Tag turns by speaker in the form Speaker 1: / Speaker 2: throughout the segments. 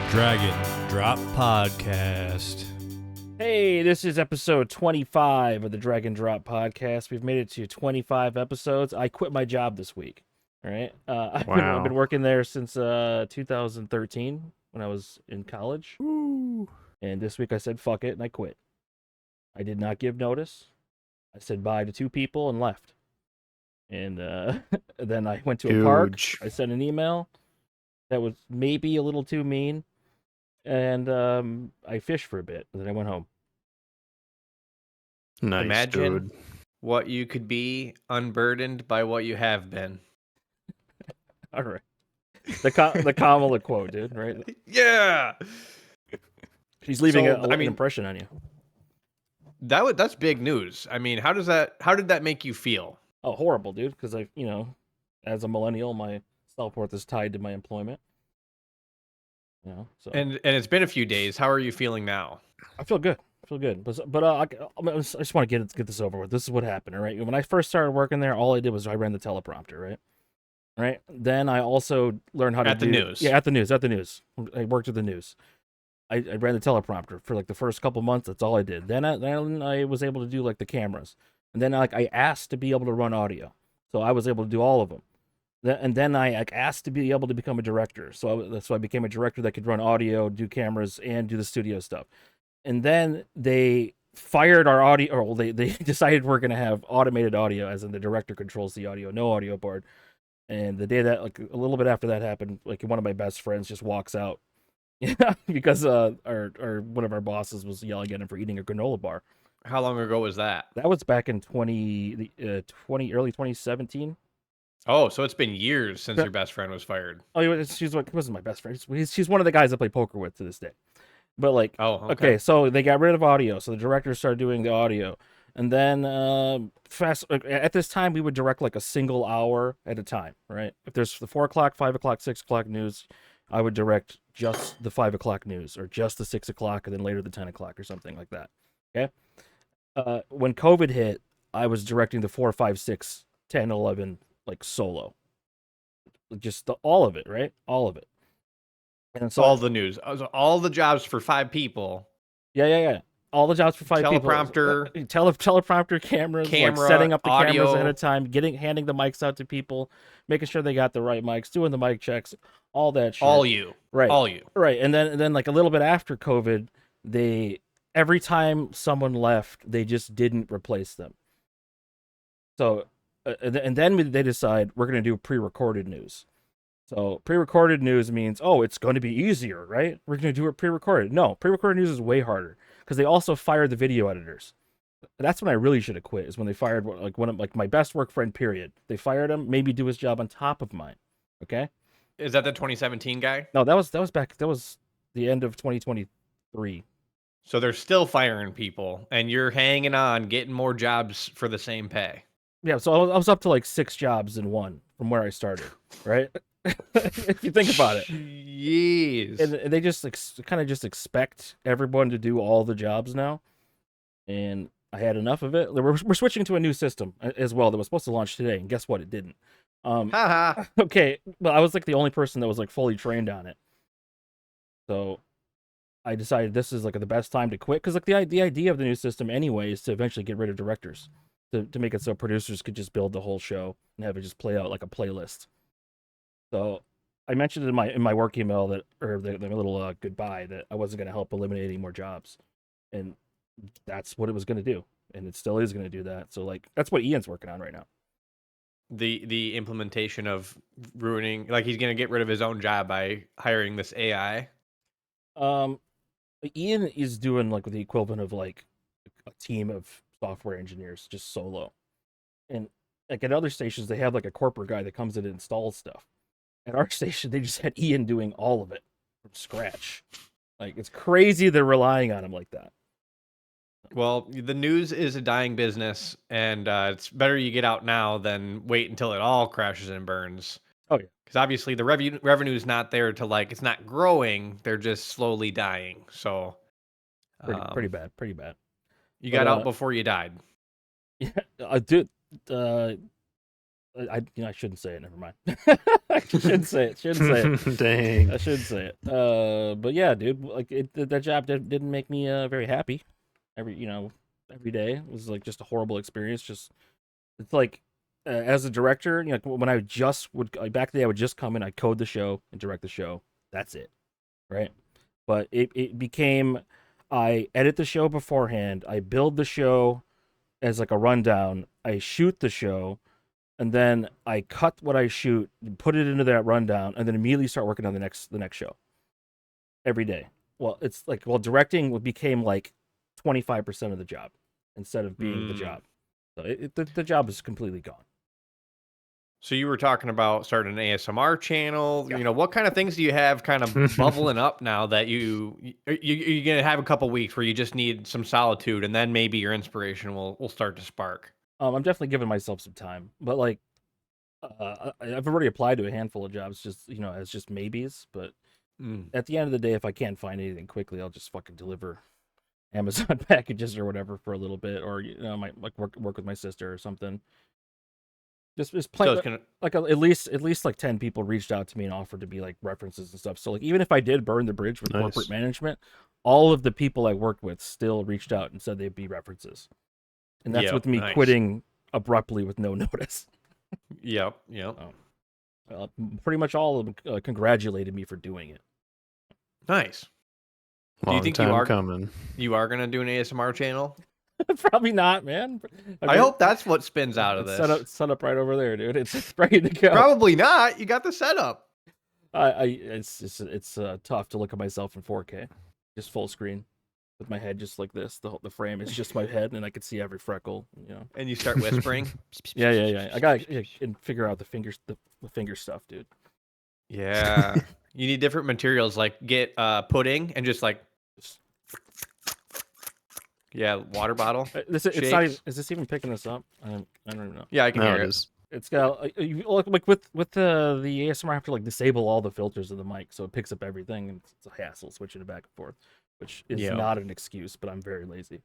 Speaker 1: Dragon Drop Podcast.
Speaker 2: Hey, this is episode 25 of the Dragon Drop Podcast. We've made it to 25 episodes. I quit my job this week. All right. I've been working there since 2013 when I was in college.
Speaker 1: Woo.
Speaker 2: And this week I said, fuck it, and I quit. I did not give notice. I said bye to two people and left. And then I went to a park. I sent an email that was maybe a little too mean. And I fished for a bit, and then I went home.
Speaker 3: Nice,
Speaker 4: Imagine
Speaker 3: dude.
Speaker 4: what you could be unburdened by what you have been.
Speaker 2: All right. The Kamala quote, dude, right?
Speaker 4: Yeah.
Speaker 2: She's leaving
Speaker 4: So,
Speaker 2: an impression on you.
Speaker 4: That's big news. I mean, how did that make you feel?
Speaker 2: Oh, horrible, dude, because as a millennial, my self-worth is tied to my employment. So
Speaker 4: And it's been a few days. How are you feeling now?
Speaker 2: I feel good. But I just want to get this over with. This is what happened, all right? When I first started working there, all I did was I ran the teleprompter, right? Right. Then I also learned how to
Speaker 4: At the news.
Speaker 2: Yeah, at the news. I worked at the news. I ran the teleprompter for like the first couple months. That's all I did. Then I was able to do like the cameras, and then I asked to be able to run audio, so I was able to do all of them. And then I asked to be able to become a director, so I became a director that could run audio, do cameras, and do the studio stuff. And then they fired our audio, or they decided we're going to have automated audio, as in the director controls the audio, no audio board. And the day that, like a little bit after that happened, like one of my best friends just walks out, because our one of our bosses was yelling at him for eating a granola bar.
Speaker 4: How long ago was that?
Speaker 2: That was back in early 2017.
Speaker 4: Oh, so it's been years since your best friend was fired.
Speaker 2: Oh, she wasn't my best friend. She's one of the guys I play poker with to this day. But like, okay, so they got rid of audio, so the director started doing the audio, and then at this time we would direct like a single hour at a time, right? If there's the 4 o'clock, 5 o'clock, 6 o'clock news, I would direct just the 5 o'clock news, or just the 6 o'clock, and then later the 10 o'clock or something like that. Okay. When COVID hit, I was directing the 4, 5, 6, 10, 11 like solo, just all of it, right? All of it. And so
Speaker 4: all the news, all the jobs for 5 people.
Speaker 2: Yeah. All the jobs for 5
Speaker 4: teleprompter,
Speaker 2: people. Teleprompter, cameras, like setting up the audio, cameras ahead of time, handing the mics out to people, making sure they got the right mics, doing the mic checks, all that shit.
Speaker 4: All you.
Speaker 2: Right. And then like a little bit after COVID, every time someone left, they just didn't replace them. So and then they decide we're going to do pre-recorded news. So pre-recorded news means, it's going to be easier, right? We're going to do it pre-recorded. No, pre-recorded news is way harder, because they also fired the video editors. That's when I really should have quit, is when they fired one of my best work friend, period. They fired him, maybe do his job on top of mine. Okay?
Speaker 4: Is that the 2017 guy?
Speaker 2: No, that was the end of 2023.
Speaker 4: So they're still firing people, and you're hanging on, getting more jobs for the same pay.
Speaker 2: Yeah, so I was up to like 6 jobs in one from where I started, right? If you think about it.
Speaker 4: Jeez.
Speaker 2: And they just kind of just expect everyone to do all the jobs now. And I had enough of it. We're switching to a new system as well that was supposed to launch today, and guess what? It didn't. Okay, well, I was like the only person that was like fully trained on it. So I decided this is like the best time to quit, because like the idea of the new system anyway is to eventually get rid of directors, to make it so producers could just build the whole show and have it just play out like a playlist. So I mentioned in my work email the little goodbye, that I wasn't going to help eliminate any more jobs, and that's what it was going to do, and it still is going to do that. So like that's what Ian's working on right now.
Speaker 4: The implementation of ruining, like he's going to get rid of his own job by hiring this AI.
Speaker 2: Ian is doing like the equivalent of like a team of software engineers, just solo, and like at other stations they have like a corporate guy that comes in and installs stuff. At our station, they just had Ian doing all of it from scratch. Like, it's crazy they're relying on him like that.
Speaker 4: Well, the news is a dying business, and it's better you get out now than wait until it all crashes and burns.
Speaker 2: Oh, yeah.
Speaker 4: Because obviously the revenue's not there to, like, it's not growing. They're just slowly dying. So
Speaker 2: Pretty bad.
Speaker 4: You got out before you died.
Speaker 2: Yeah, dude. I shouldn't say it. Never mind. I shouldn't say it.
Speaker 3: Dang.
Speaker 2: I shouldn't say it. But yeah, dude, like that job didn't make me very happy. Every day it was like just a horrible experience. Just it's like as a director, when I just would back then I would just come in, I'd code the show and direct the show. That's it, right? But it became I edit the show beforehand. I build the show as like a rundown. I shoot the show, and then I cut what I shoot, put it into that rundown, and then immediately start working on the next show every day. Well, it's like directing became like 25% of the job instead of being the job. So the job is completely gone.
Speaker 4: So you were talking about starting an ASMR channel.
Speaker 2: Yeah.
Speaker 4: What kind of things do you have kind of bubbling up now that you're gonna have a couple weeks where you just need some solitude, and then maybe your inspiration will start to spark?
Speaker 2: I'm definitely giving myself some time, but like I've already applied to a handful of jobs, just as just maybes. But at the end of the day, if I can't find anything quickly, I'll just fucking deliver Amazon packages or whatever for a little bit, or I might like work with my sister or something. Just play, at least like 10 people reached out to me and offered to be like references and stuff. So like even if I did burn the bridge with corporate management, all of the people I worked with still reached out and said they'd be references. And that's with me quitting abruptly with no notice.
Speaker 4: Yep.
Speaker 2: Pretty much all of them congratulated me for doing it.
Speaker 4: Nice.
Speaker 3: Do you think
Speaker 4: you are gonna do an ASMR channel?
Speaker 2: Probably not, man.
Speaker 4: I hope that's what spins out of this.
Speaker 2: Set up right over there, dude. It's ready to go.
Speaker 4: Probably not. You got the setup.
Speaker 2: It's tough to look at myself in 4K, just full screen, with my head just like this. The frame is just my head, and I can see every freckle.
Speaker 4: And you start whispering.
Speaker 2: Yeah. I gotta figure out the finger stuff, dude.
Speaker 4: Yeah. You need different materials, like get pudding and just like. Yeah, water bottle.
Speaker 2: Is this even picking this up? I don't even know.
Speaker 4: Yeah, I can hear it.
Speaker 2: It's got like with the ASMR, I have to like disable all the filters of the mic, so it picks up everything, and it's a hassle switching it back and forth, which is not an excuse, but I'm very lazy.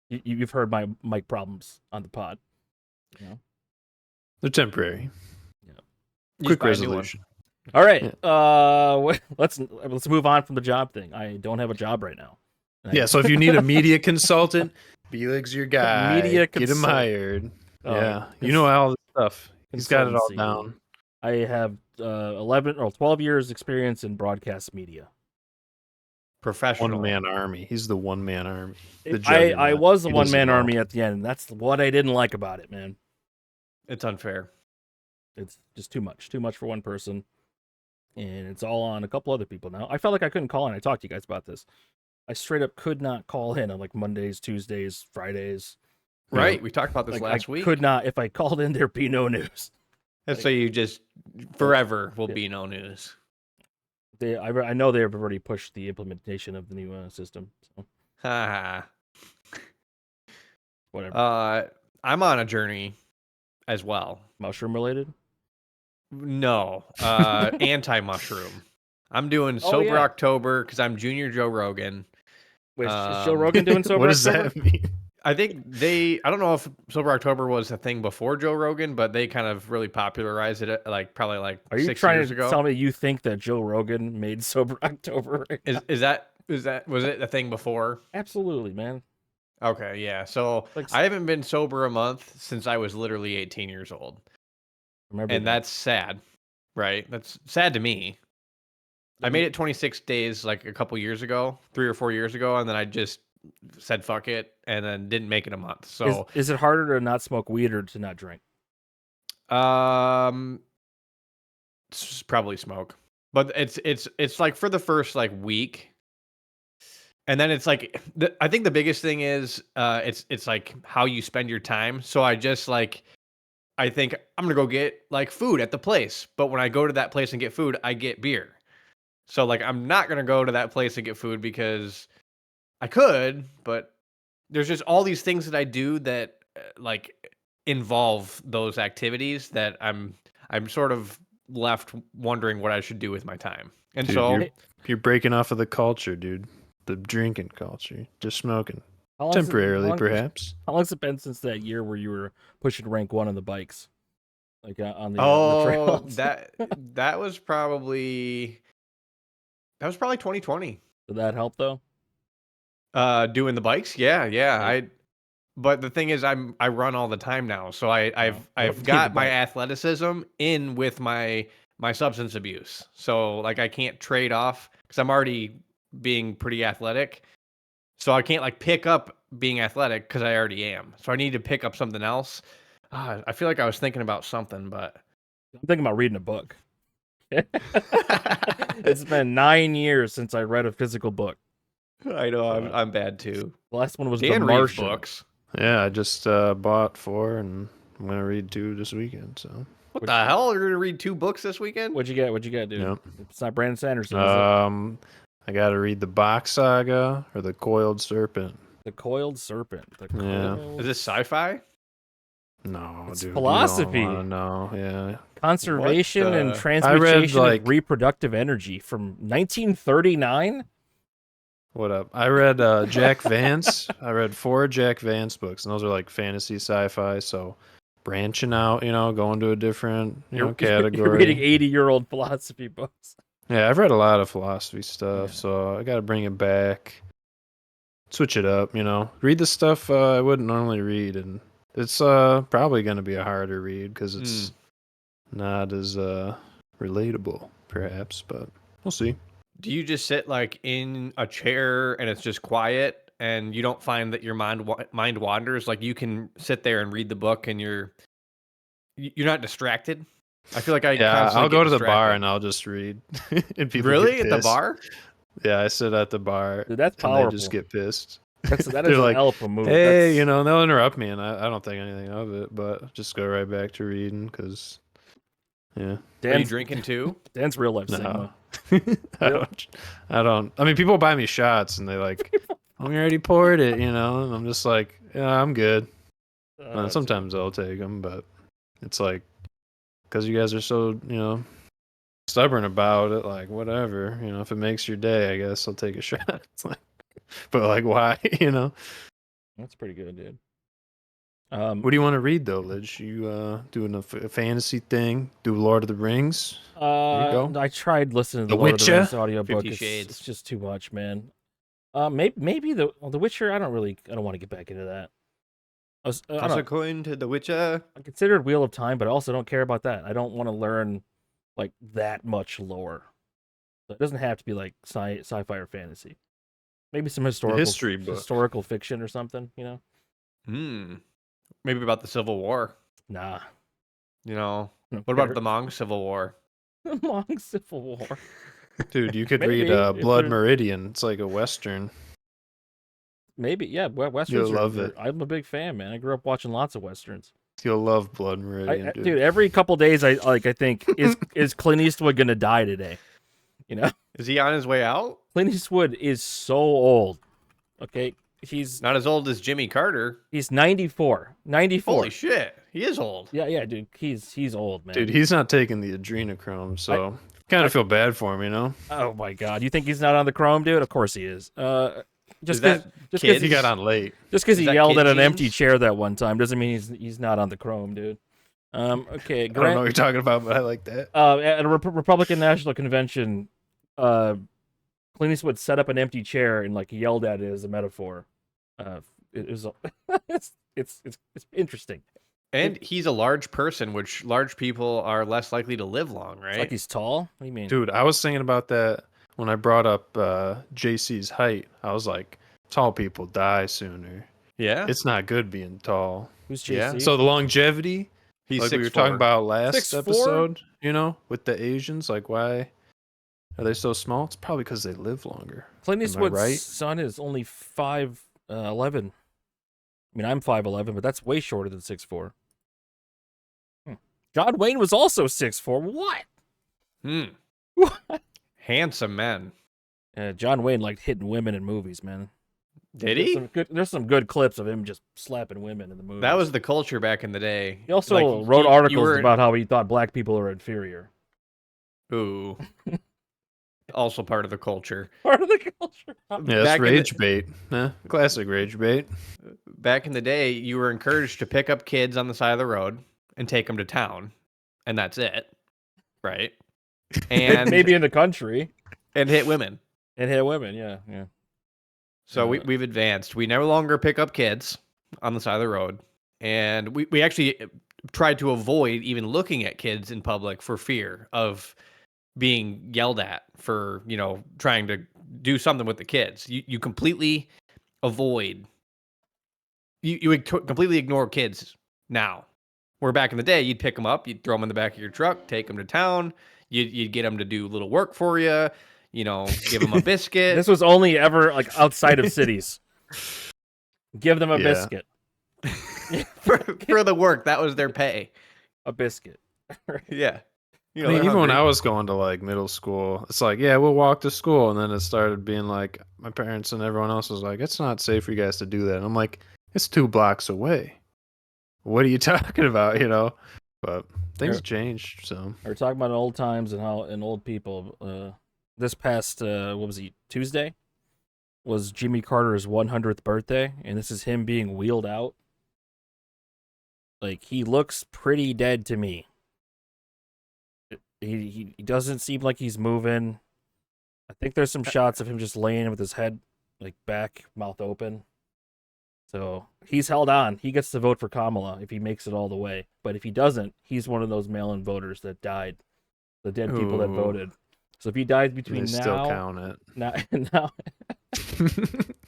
Speaker 2: You've heard my mic problems on the pod.
Speaker 3: They're temporary.
Speaker 2: Yeah.
Speaker 3: Quick resolution.
Speaker 2: All right. Let's move on from the job thing. I don't have a job right now.
Speaker 3: Yeah, so if you need a media consultant, Belig's your guy. Get him hired. Yeah, you know all this stuff. He's got it all down.
Speaker 2: I have 11 or 12 years experience in broadcast media.
Speaker 4: Professional.
Speaker 3: One-man army. He's the one-man army.
Speaker 2: I was the one-man army at the end, and that's what I didn't like about it, man.
Speaker 4: It's unfair.
Speaker 2: It's just too much for one person, and it's all on a couple other people now. I felt like I couldn't call in. I talked to you guys about this. I straight up could not call in on like Mondays, Tuesdays, Fridays.
Speaker 4: Right. We talked about this last week.
Speaker 2: Could not. If I called in, there'd be no news.
Speaker 4: And so you just forever will be no news.
Speaker 2: I know they've already pushed the implementation of the new system. So. Whatever.
Speaker 4: I'm on a journey as well.
Speaker 2: Mushroom related?
Speaker 4: No. Anti-mushroom. I'm doing Sober October because I'm Junior Joe Rogan.
Speaker 2: Wait, is Joe Rogan doing Sober October?
Speaker 3: What does that mean?
Speaker 4: I think I don't know if Sober October was a thing before Joe Rogan, but they kind of really popularized it probably 6 years ago.
Speaker 2: Are you trying to tell me you think that Joe Rogan made Sober October?
Speaker 4: Was it a thing before?
Speaker 2: Absolutely, man.
Speaker 4: Okay, yeah. So I haven't been sober a month since I was literally 18 years old. And that's sad, right? That's sad to me. I made it 26 days like a couple years ago, 3 or 4 years ago, and then I just said fuck it and then didn't make it a month. So
Speaker 2: is it harder to not smoke weed or to not drink?
Speaker 4: Probably smoke. But it's like for the first like week. And then it's like I think the biggest thing is it's like how you spend your time. So I just like I think I'm going to go get like food at the place, but when I go to that place and get food, I get beer. So like I'm not going to go to that place and get food because I could, but there's just all these things that I do that like involve those activities that I'm sort of left wondering what I should do with my time. And
Speaker 3: dude,
Speaker 4: so
Speaker 3: you're breaking off of the culture, dude. The drinking culture, just smoking. Temporarily, perhaps.
Speaker 2: How long's it been since that year where you were pushing rank 1 on the bikes? Like on the trails?
Speaker 4: that was probably 2020.
Speaker 2: Did that help though?
Speaker 4: Doing the bikes? Yeah. But the thing is, I run all the time now, so I've got my athleticism in with my substance abuse. So like I can't trade off because I'm already being pretty athletic. So I can't like pick up being athletic because I already am. So I need to pick up something else. I feel like I was thinking about something, but
Speaker 2: I'm thinking about reading a book. It's been 9 years since I read a physical book.
Speaker 4: I know I'm bad too.
Speaker 2: The last one was
Speaker 4: Dan
Speaker 2: The
Speaker 4: reads
Speaker 2: Martian.
Speaker 4: books.
Speaker 3: Yeah, I just bought 4, and I'm gonna read 2 this weekend. So
Speaker 4: What the hell? You're gonna read 2 books this weekend?
Speaker 2: What'd you get, dude?
Speaker 3: Yep.
Speaker 2: It's not Brandon Sanderson, is it?
Speaker 3: I gotta read the Box Saga or the Coiled Serpent.
Speaker 2: The Coiled Serpent.
Speaker 4: Is this sci-fi?
Speaker 3: No,
Speaker 2: It's
Speaker 3: dude.
Speaker 2: philosophy.
Speaker 3: You don't wanna know. Yeah.
Speaker 2: Conservation and
Speaker 3: I
Speaker 2: transmutation
Speaker 3: read,
Speaker 2: of reproductive energy from 1939.
Speaker 3: What up? I read Jack Vance. I read 4 Jack Vance books, and those are like fantasy sci-fi. So branching out, going to a different category.
Speaker 2: You're reading 80-year-old philosophy books.
Speaker 3: Yeah, I've read a lot of philosophy stuff, so I got to bring it back, switch it up. Read the stuff I wouldn't normally read, and it's probably going to be a harder read because it's not as relatable, perhaps, but we'll see.
Speaker 4: Do you just sit like in a chair and it's just quiet and you don't find that your mind wanders? Like you can sit there and read the book and you're not distracted? I feel like
Speaker 3: I'll go to the bar and I'll just read. And people
Speaker 4: really
Speaker 3: get
Speaker 4: at the bar?
Speaker 3: Yeah, I sit at the bar.
Speaker 2: Dude, that's powerful.
Speaker 3: And they just get pissed.
Speaker 2: That is
Speaker 3: They're
Speaker 2: an
Speaker 3: like,
Speaker 2: alpha move.
Speaker 3: Hey, they'll interrupt me, and I don't think anything of it, but just go right back to reading because, yeah.
Speaker 4: Are you drinking too?
Speaker 2: Dan's real life
Speaker 3: No. I don't. I mean, people buy me shots, and they like, we already poured it, and I'm just like, yeah, I'm good. Sometimes I'll take them, but it's like, because you guys are so, stubborn about it, like, whatever, if it makes your day, I guess I'll take a shot. It's like, but like, why,
Speaker 2: That's pretty good, dude.
Speaker 3: What do you want to read though, Lidge? You doing a fantasy thing? Do Lord of the Rings? There you go.
Speaker 2: I tried listening to
Speaker 3: The
Speaker 2: Lord of the
Speaker 3: Witcher?
Speaker 2: Rings audiobook.
Speaker 4: 50 Shades.
Speaker 2: It's just too much, man. Maybe the Witcher. I don't want to get back into that.
Speaker 4: Toss a coin to The Witcher.
Speaker 2: I considered Wheel of Time, but I also don't care about that. I don't want to learn like that much lore. So it doesn't have to be like sci-fi or fantasy. Maybe some historical fiction or something.
Speaker 4: Maybe about the Civil War.
Speaker 2: Nah.
Speaker 4: What about the Hmong Civil War?
Speaker 2: The Hmong Civil War.
Speaker 3: Dude, you could read Blood Meridian. It's like a Western.
Speaker 2: Maybe, yeah. Westerns.
Speaker 3: You'll love it.
Speaker 2: I'm a big fan, man. I grew up watching lots of Westerns.
Speaker 3: You'll love Blood Meridian,
Speaker 2: dude. Every couple days, I think is Clint Eastwood gonna die today?
Speaker 4: Is he on his way out?
Speaker 2: Clint Eastwood is so old. Okay, he's
Speaker 4: not as old as Jimmy Carter.
Speaker 2: He's 94. 94.
Speaker 4: Holy shit, he is old.
Speaker 2: Yeah, dude. He's old, man.
Speaker 3: Dude, he's not taking the adrenochrome, so kind of feel bad for him,
Speaker 2: Oh my god, you think he's not on the chrome, dude? Of course he is. Just
Speaker 3: because he got on late.
Speaker 2: Just because he yelled at an empty chair that one time doesn't mean he's not on the chrome, dude. Okay.
Speaker 3: I don't know what you're talking about, but I like that.
Speaker 2: At a Republican National Convention, Clint Eastwood set up an empty chair and like yelled at it as a metaphor. It was it's interesting.
Speaker 4: And he's a large person, which large people are less likely to live long, right?
Speaker 2: It's like he's tall. What do you mean?
Speaker 3: Dude, I was thinking about that when I brought up JC's height. I was like, tall people die sooner.
Speaker 4: Yeah.
Speaker 3: It's not good being tall.
Speaker 2: Who's JC?
Speaker 3: Yeah. So the longevity,
Speaker 4: he's
Speaker 3: like
Speaker 4: 6'4".
Speaker 3: we were talking about last
Speaker 2: 6'4"?
Speaker 3: episode, with the Asians, like why are they so small? It's probably because they live longer.
Speaker 2: Clint Eastwood's
Speaker 3: right?
Speaker 2: son is only 5'11". I mean, I'm 5'11", but that's way shorter than 6'4". John Wayne was also 6'4". What? What?
Speaker 4: Handsome man.
Speaker 2: John Wayne liked hitting women in movies, man.
Speaker 4: Did he?
Speaker 2: There's some good clips of him just slapping women in the movies.
Speaker 4: That was the culture back in the day.
Speaker 2: He also wrote articles about how he thought black people are inferior.
Speaker 4: Ooh. Also part of the culture.
Speaker 2: Part of the culture.
Speaker 3: Yeah,
Speaker 4: Back
Speaker 3: it's
Speaker 4: in
Speaker 3: rage bait. Yeah, classic rage bait.
Speaker 4: Back in the day, you were encouraged to pick up kids on the side of the road and take them to town, and that's it, right? And
Speaker 2: Maybe in the country
Speaker 4: and hit women.
Speaker 2: and hit women. Yeah.
Speaker 4: So we've advanced. We no longer pick up kids on the side of the road, and we actually tried to avoid even looking at kids in public for fear of being yelled at for, trying to do something with the kids. You completely avoid. You completely ignore kids now. Where back in the day, you'd pick them up, you'd throw them in the back of your truck, take them to town, you'd get them to do a little work for you, give them a biscuit.
Speaker 2: This was only ever like outside of cities. Give them a
Speaker 3: Yeah.
Speaker 2: biscuit.
Speaker 4: for the work. That was their pay.
Speaker 2: A biscuit.
Speaker 4: Yeah.
Speaker 3: I mean, even when I was going to like middle school, it's like, yeah, we'll walk to school. And then it started being like, my parents and everyone else was like, it's not safe for you guys to do that. And I'm like, it's 2 blocks away. What are you talking about, But things changed, so.
Speaker 2: We're talking about old times and old people. This past, Tuesday? Was Jimmy Carter's 100th birthday. And this is him being wheeled out. Like, he looks pretty dead to me. He doesn't seem like he's moving. I think there's some shots of him just laying with his head like back, mouth open. So he's held on. He gets to vote for Kamala if he makes it all the way. But if he doesn't, he's one of those mail-in voters that died. The dead people that voted. So if he dies between now,
Speaker 3: still count it.
Speaker 2: now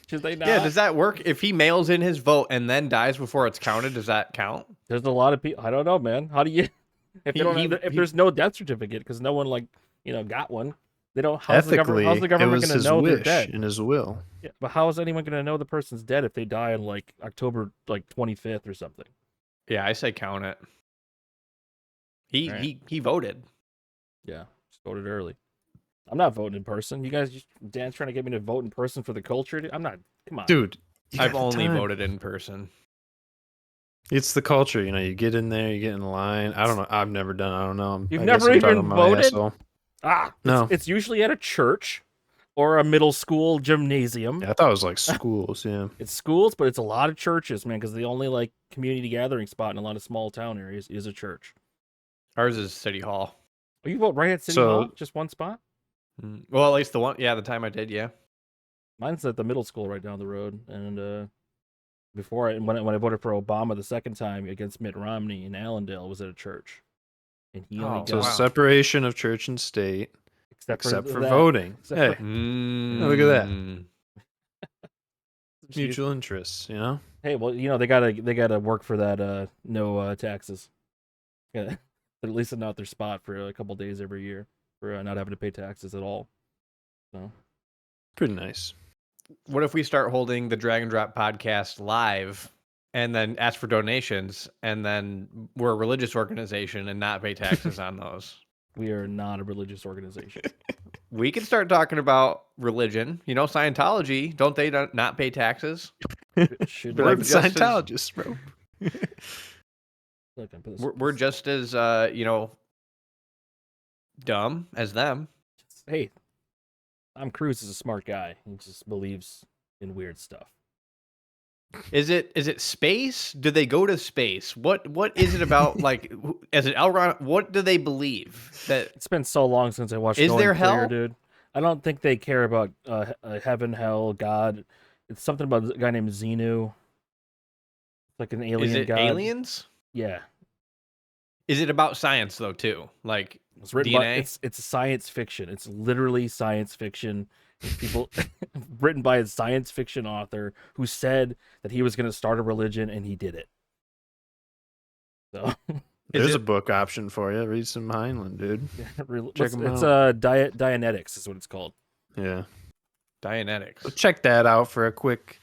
Speaker 2: should they not?
Speaker 4: Yeah, does that work? If he mails in his vote and then dies before it's counted, does that count?
Speaker 2: There's a lot of people. I don't know, man. How do you? If there's no death certificate because no one got one, they don't. How's the government going to know they're dead?
Speaker 3: In his will.
Speaker 2: Yeah, but how is anyone going to know the person's dead if they die on like October 25th or something?
Speaker 4: Yeah, I say count it. He voted.
Speaker 2: Yeah, just voted early. I'm not voting in person. You guys, Dan's trying to get me to vote in person for the culture. I'm not. Come on,
Speaker 3: Dude,
Speaker 4: I've only voted in person.
Speaker 3: It's the culture, you get in there, you get in line. I don't know. I've never done it. I don't know.
Speaker 2: You've
Speaker 3: I guess
Speaker 2: never
Speaker 3: I'm talking
Speaker 2: even
Speaker 3: my
Speaker 2: voted?
Speaker 3: asshole. No.
Speaker 2: It's usually at a church or a middle school gymnasium.
Speaker 3: Yeah, I thought it was like schools, yeah.
Speaker 2: It's schools, but it's a lot of churches, man, because the only community gathering spot in a lot of small town areas is a church.
Speaker 4: Ours is City Hall.
Speaker 2: Oh, you vote right at City Hall? Just one spot?
Speaker 4: Well, at least the one. Yeah, the time I did, yeah.
Speaker 2: Mine's at the middle school right down the road, and when I voted for Obama the second time against Mitt Romney in Allendale, was at a church, and he only
Speaker 3: So
Speaker 2: got
Speaker 3: separation of church and state, except for
Speaker 2: that.
Speaker 3: voting.
Speaker 2: Except
Speaker 3: Hey, look at that. Mutual interests,
Speaker 2: Hey, well, they gotta work for that no taxes. Yeah, at least not their spot for a couple days every year for not having to pay taxes at all. So
Speaker 3: pretty nice.
Speaker 4: What if we start holding the Drag and Drop podcast live and then ask for donations, and then we're a religious organization and not pay taxes on those?
Speaker 2: we are not a religious organization.
Speaker 4: We can start talking about religion. Scientology, don't they not pay taxes?
Speaker 2: Should
Speaker 3: We're like
Speaker 4: just as-
Speaker 3: Scientologists, bro.
Speaker 4: We're just as dumb as them.
Speaker 2: Hey, Tom Cruise is a smart guy. He just believes in weird stuff.
Speaker 4: Is it space? Do they go to space? What is it about? As an Elron, what do they believe that?
Speaker 2: It's been so long since I watched.
Speaker 4: Is
Speaker 2: Going
Speaker 4: there
Speaker 2: Clear,
Speaker 4: hell?
Speaker 2: dude? I don't think they care about heaven, hell, God. It's something about a guy named Xenu. Like an alien
Speaker 4: Is it
Speaker 2: god.
Speaker 4: aliens?
Speaker 2: Yeah.
Speaker 4: Is it about science though too? Like
Speaker 2: It's written
Speaker 4: DNA?
Speaker 2: it's science fiction. It's literally science fiction. It's people written by a science fiction author who said that he was going to start a religion and he did it. So
Speaker 3: There's a book option for you. Read some Heinlein, dude. Check 'em
Speaker 2: it's
Speaker 3: out.
Speaker 2: Dianetics is what it's called.
Speaker 3: Yeah.
Speaker 4: Dianetics.
Speaker 3: So check that out for a quick,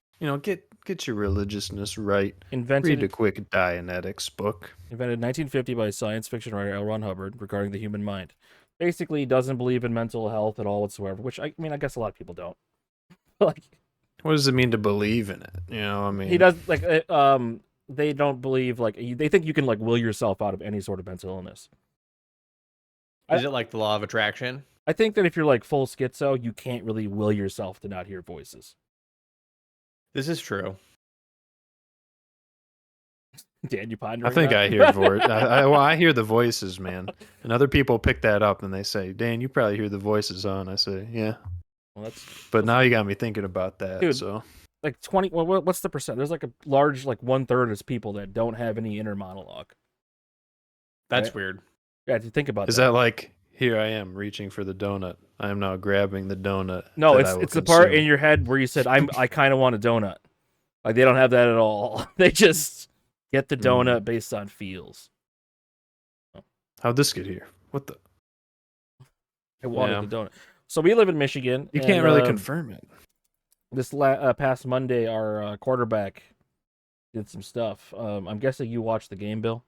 Speaker 3: get your religiousness right. Read a quick Dianetics book.
Speaker 2: Invented in 1950 by science fiction writer L. Ron Hubbard regarding the human mind. Basically, he doesn't believe in mental health at all whatsoever, which I guess a lot of people don't.
Speaker 3: What does it mean to believe in it?
Speaker 2: He does they don't believe they think you can will yourself out of any sort of mental illness.
Speaker 4: Is it like the law of attraction?
Speaker 2: I think that if you're like full schizo, you can't really will yourself to not hear voices.
Speaker 4: This is true.
Speaker 2: Dan, you pondering
Speaker 3: I think
Speaker 2: that?
Speaker 3: I hear I hear the voices, man. And other people pick that up and they say, Dan, you probably hear the voices, huh? And I say, yeah.
Speaker 2: Well,
Speaker 3: But now you got me thinking about that.
Speaker 2: Dude,
Speaker 3: so
Speaker 2: like 20. Well, what's the percent? There's like a large, like 1/3 is people that don't have any inner monologue.
Speaker 4: That's
Speaker 2: Right?
Speaker 4: weird.
Speaker 2: Yeah, to think about
Speaker 3: is that like, here I am reaching for the donut. I am now grabbing the donut.
Speaker 2: No,
Speaker 3: that I will
Speaker 2: it's the part
Speaker 3: consume."
Speaker 2: in your head where you said I kind of want a donut. Like they don't have that at all. They just get the donut based on feels.
Speaker 3: How'd this get here? What the?
Speaker 2: I wanted the donut. So we live in Michigan.
Speaker 3: You can't really confirm it.
Speaker 2: This past Monday, our quarterback did some stuff. I'm guessing you watched the game, Bill.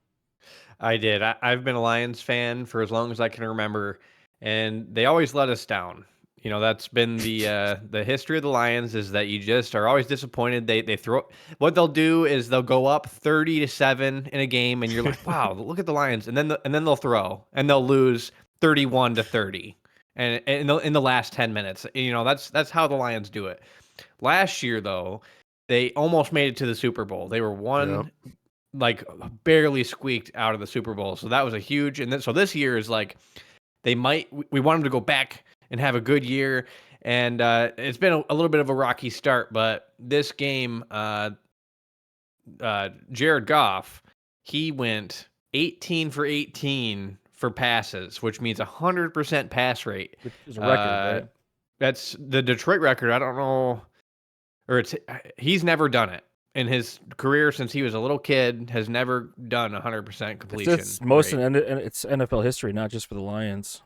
Speaker 4: I did. I've been a Lions fan for as long as I can remember, and they always let us down. You know, that's been the history of the Lions, is that you just are always disappointed. They throw, what they'll do is they'll go up 30-7 in a game, and you're like, wow, look at the Lions, and then they'll throw and they'll lose 31-30, and in the last 10 minutes. You know, that's how the Lions do it. Last year, though, they almost made it to the Super Bowl. They were one. Yep. Like barely squeaked out of the Super Bowl. So that was a huge, and so this year is like, we want them to go back and have a good year. And it's been a little bit of a rocky start, but this game, Jared Goff, he went 18 for 18 for passes, which means 100% pass rate.
Speaker 2: Which is a record, right?
Speaker 4: That's the Detroit record. I don't know, or he's never done it. In his career since he was a little kid, has never done 100% completion.
Speaker 2: It's most in it's NFL history, not just for the Lions.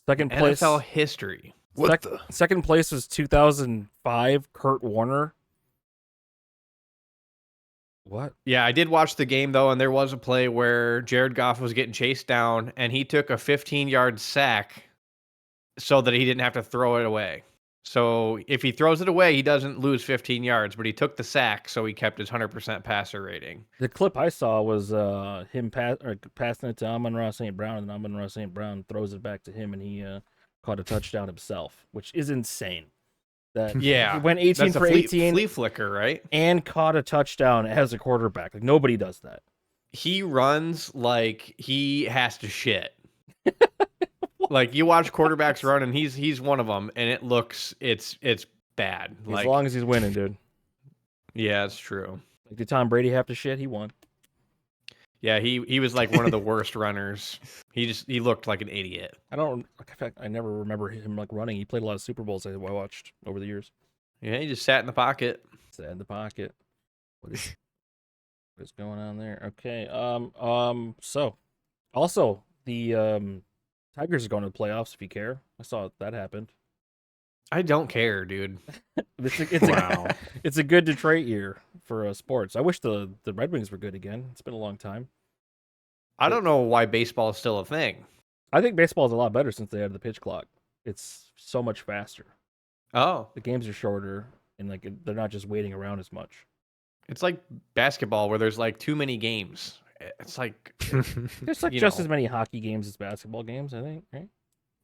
Speaker 2: Second place.
Speaker 4: NFL history.
Speaker 2: Second place was 2005, Kurt Warner. What?
Speaker 4: Yeah, I did watch the game, though, and there was a play where Jared Goff was getting chased down, and he took a 15-yard sack so that he didn't have to throw it away. So if he throws it away, he doesn't lose 15 yards, but he took the sack, so he kept his 100% passer rating.
Speaker 2: The clip I saw was him passing it to Amon-Ra St. Brown, and Amon-Ra St. Brown throws it back to him, and he caught a touchdown himself, which is insane. That
Speaker 4: yeah,
Speaker 2: he went 18 for 18,
Speaker 4: flea flicker, right?
Speaker 2: And caught a touchdown as a quarterback. Like nobody does that.
Speaker 4: He runs like he has to shit. Like you watch quarterbacks run, and he's one of them, and it's bad.
Speaker 2: As long as he's winning, dude.
Speaker 4: Yeah, it's true.
Speaker 2: Like, did Tom Brady have to shit? He won.
Speaker 4: Yeah, he was like one of the worst runners. He looked like an idiot.
Speaker 2: In fact, I never remember him like running. He played a lot of Super Bowls I watched over the years.
Speaker 4: Yeah, he just sat in the pocket.
Speaker 2: Sat in the pocket. What is going on there? Okay. So, also the Tigers are going to the playoffs. If you care, I saw that happened.
Speaker 4: I don't care, dude.
Speaker 2: It's a good Detroit year for sports. I wish the Red Wings were good again. It's been a long time.
Speaker 4: I don't know why baseball is still a thing.
Speaker 2: I think baseball is a lot better since they have the pitch clock. It's so much faster.
Speaker 4: Oh,
Speaker 2: the games are shorter, and like they're not just waiting around as much.
Speaker 4: It's like basketball where there's like too many games. It's like
Speaker 2: there's like just as many hockey games as basketball games, I think, right?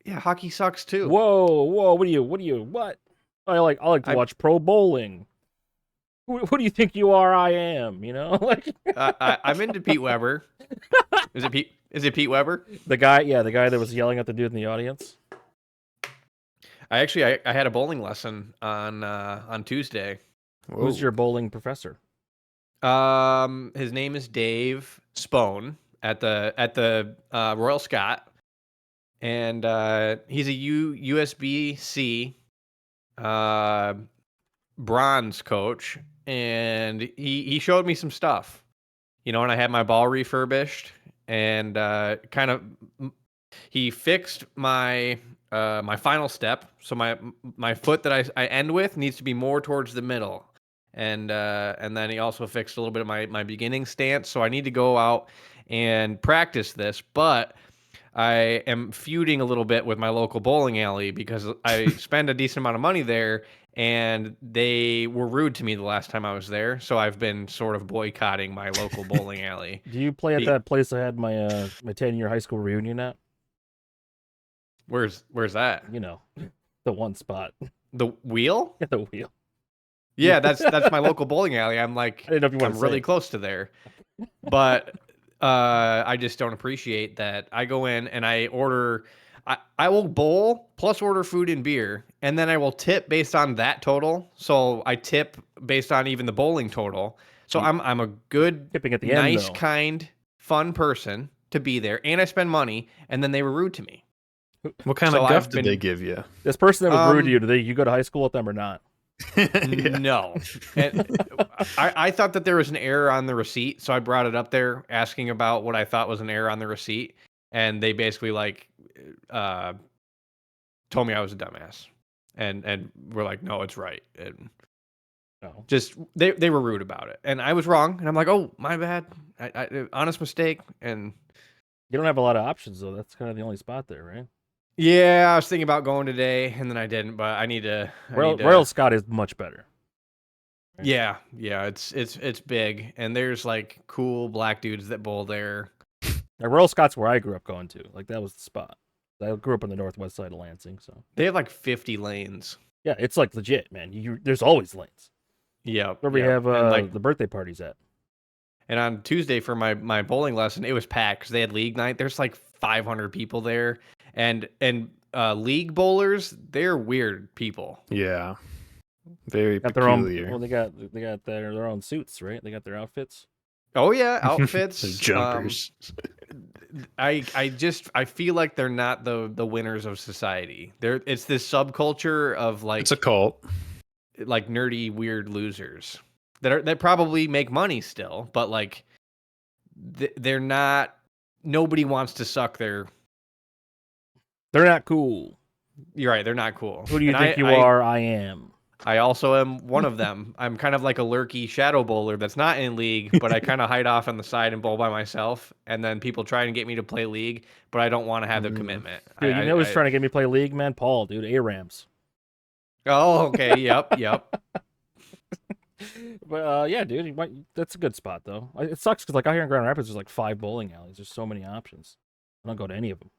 Speaker 4: Yeah, hockey sucks too.
Speaker 2: Whoa, what? I like to watch pro bowling. Who do you think you are? I am, you know, like
Speaker 4: I'm into Pete Weber. Is it Pete Weber?
Speaker 2: The guy that was yelling at the dude in the audience.
Speaker 4: I had a bowling lesson on Tuesday.
Speaker 2: Whoa. Who's your bowling professor?
Speaker 4: His name is Dave Spohn at the Royal Scott, and he's a USB-C bronze coach, and he showed me some stuff, you know, and I had my ball refurbished, and he fixed my my final step, so my foot that I end with needs to be more towards the middle. And then he also fixed a little bit of my beginning stance. So I need to go out and practice this, but I am feuding a little bit with my local bowling alley because I spend a decent amount of money there, and they were rude to me the last time I was there. So I've been sort of boycotting my local bowling alley.
Speaker 2: Do you play at that place I had my 10-year high school reunion at?
Speaker 4: Where's that?
Speaker 2: You know, the one spot.
Speaker 4: The wheel?
Speaker 2: The wheel.
Speaker 4: Yeah, that's my local bowling alley. I'm like,
Speaker 2: I didn't know if you wanted
Speaker 4: I'm
Speaker 2: to
Speaker 4: really
Speaker 2: say it.
Speaker 4: close to there, but I just don't appreciate that. I go in and I order. I will bowl plus order food and beer, and then I will tip based on that total. So I tip based on even the bowling total. So I'm a good,
Speaker 2: Tipping at the
Speaker 4: nice,
Speaker 2: end, though.
Speaker 4: kind, fun person to be there, and I spend money, and then they were rude to me.
Speaker 3: What kind
Speaker 4: So
Speaker 3: of guff
Speaker 4: I've
Speaker 3: did they
Speaker 4: been-
Speaker 3: give you?
Speaker 2: This person that was rude to
Speaker 4: Um,
Speaker 2: you, you go to high school with them or not?
Speaker 3: Yeah.
Speaker 4: No. And I thought that there was an error on the receipt, so I brought it up there asking about what I thought was an error on the receipt, and they basically told me I was a dumbass. And we're like, "No, it's right." And
Speaker 2: No.
Speaker 4: just they were rude about it. And I was wrong, and I'm like, "Oh, my bad. I honest mistake." And
Speaker 2: You don't have a lot of options, though. That's kind of the only spot there, right?
Speaker 4: yeah, I was thinking about going today, and then I didn't, but I need to
Speaker 2: Royal Scott is much better.
Speaker 4: Yeah, it's big, and there's like cool black dudes that bowl there.
Speaker 2: Now, Royal Scott's where I grew up going to. Like, that was the spot. I grew up on the northwest side of Lansing, so
Speaker 4: They have like 50 lanes.
Speaker 2: yeah, it's like legit, man. There's always lanes.
Speaker 4: Yeah,
Speaker 2: Where we have
Speaker 4: and like
Speaker 2: the birthday parties at.
Speaker 4: and on Tuesday for my bowling lesson, it was packed because they had league night. There's like 500 people there, and league bowlers, they're weird people.
Speaker 3: Yeah. Very
Speaker 2: Got their own.
Speaker 3: peculiar.
Speaker 2: Well, they got their own suits, right? They got their outfits.
Speaker 4: Oh yeah, outfits,
Speaker 3: The jumpers.
Speaker 4: I feel like they're not the winners of society. It's this subculture of like
Speaker 3: It's a cult.
Speaker 4: like nerdy weird losers that probably make money still, but like they're not. Nobody wants to suck their.
Speaker 2: They're not cool.
Speaker 4: You're right. They're not cool.
Speaker 2: Who do you
Speaker 4: And
Speaker 2: think you are? I am.
Speaker 4: I also am one of them. I'm kind of like a lurky shadow bowler that's not in league, but I kind of hide off on the side and bowl by myself. And then people try and get me to play league, but I don't want to have the commitment.
Speaker 2: Dude, you know who's trying to get me to play league, man? Paul, dude. A-Rams.
Speaker 4: Oh, okay. Yep.
Speaker 2: But yeah, dude, that's a good spot though. It sucks because like out here in Grand Rapids, there's like 5 bowling alleys. There's so many options. I don't go to any of them.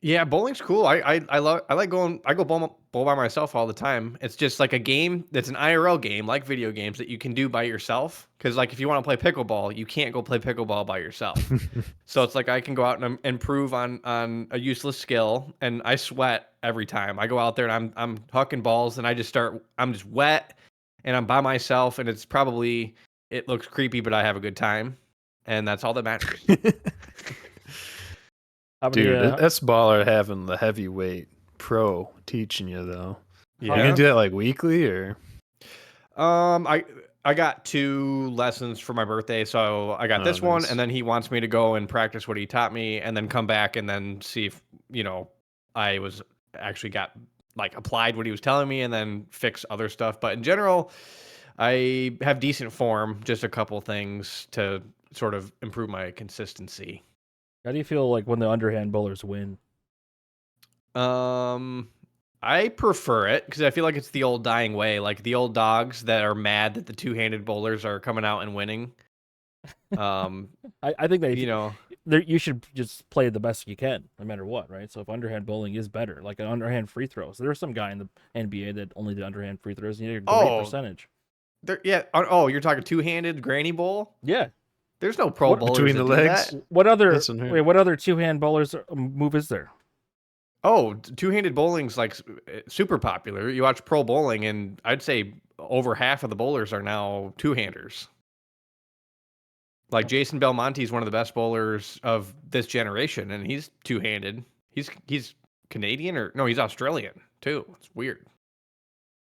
Speaker 4: Yeah, bowling's cool. I like going. I go bowl by myself all the time. It's just like a game that's an IRL game, like video games that you can do by yourself. Because like if you want to play pickleball, you can't go play pickleball by yourself. So it's like I can go out and improve on a useless skill, and I sweat every time I go out there and I'm hucking balls, and I'm just wet, and I'm by myself, and it looks creepy, but I have a good time, and that's all that matters.
Speaker 3: Dude, that's baller having the heavyweight pro teaching you though.
Speaker 4: Yeah.
Speaker 3: You gonna do that like weekly or?
Speaker 4: I got 2 lessons for my birthday, so I got this one,
Speaker 3: nice.
Speaker 4: and then he wants me to go and practice what he taught me, and then come back and then see if I was actually got like applied what he was telling me, and then fix other stuff. But in general, I have decent form. Just a couple things to sort of improve my consistency.
Speaker 2: How do you feel like when the underhand bowlers win?
Speaker 4: I prefer it because I feel like it's the old dying way, like the old dogs that are mad that the two-handed bowlers are coming out and winning.
Speaker 2: I think that you should just play the best you can, no matter what, right? So if underhand bowling is better, like an underhand free throw. So there's some guy in the NBA that only did underhand free throws, and he had a great percentage.
Speaker 4: You're talking two-handed granny bowl?
Speaker 2: Yeah.
Speaker 4: There's no pro bowlers
Speaker 3: between
Speaker 4: that
Speaker 3: the
Speaker 4: do
Speaker 3: legs?
Speaker 4: that.
Speaker 2: What other
Speaker 3: That's unheard.
Speaker 2: what other two-hand bowlers move is there?
Speaker 4: Oh, two-handed bowling's like super popular. You watch pro bowling, and I'd say over half of the bowlers are now two-handers. Like Jason Belmonte's one of the best bowlers of this generation, and he's two-handed. He's Canadian or no, he's Australian too. It's weird.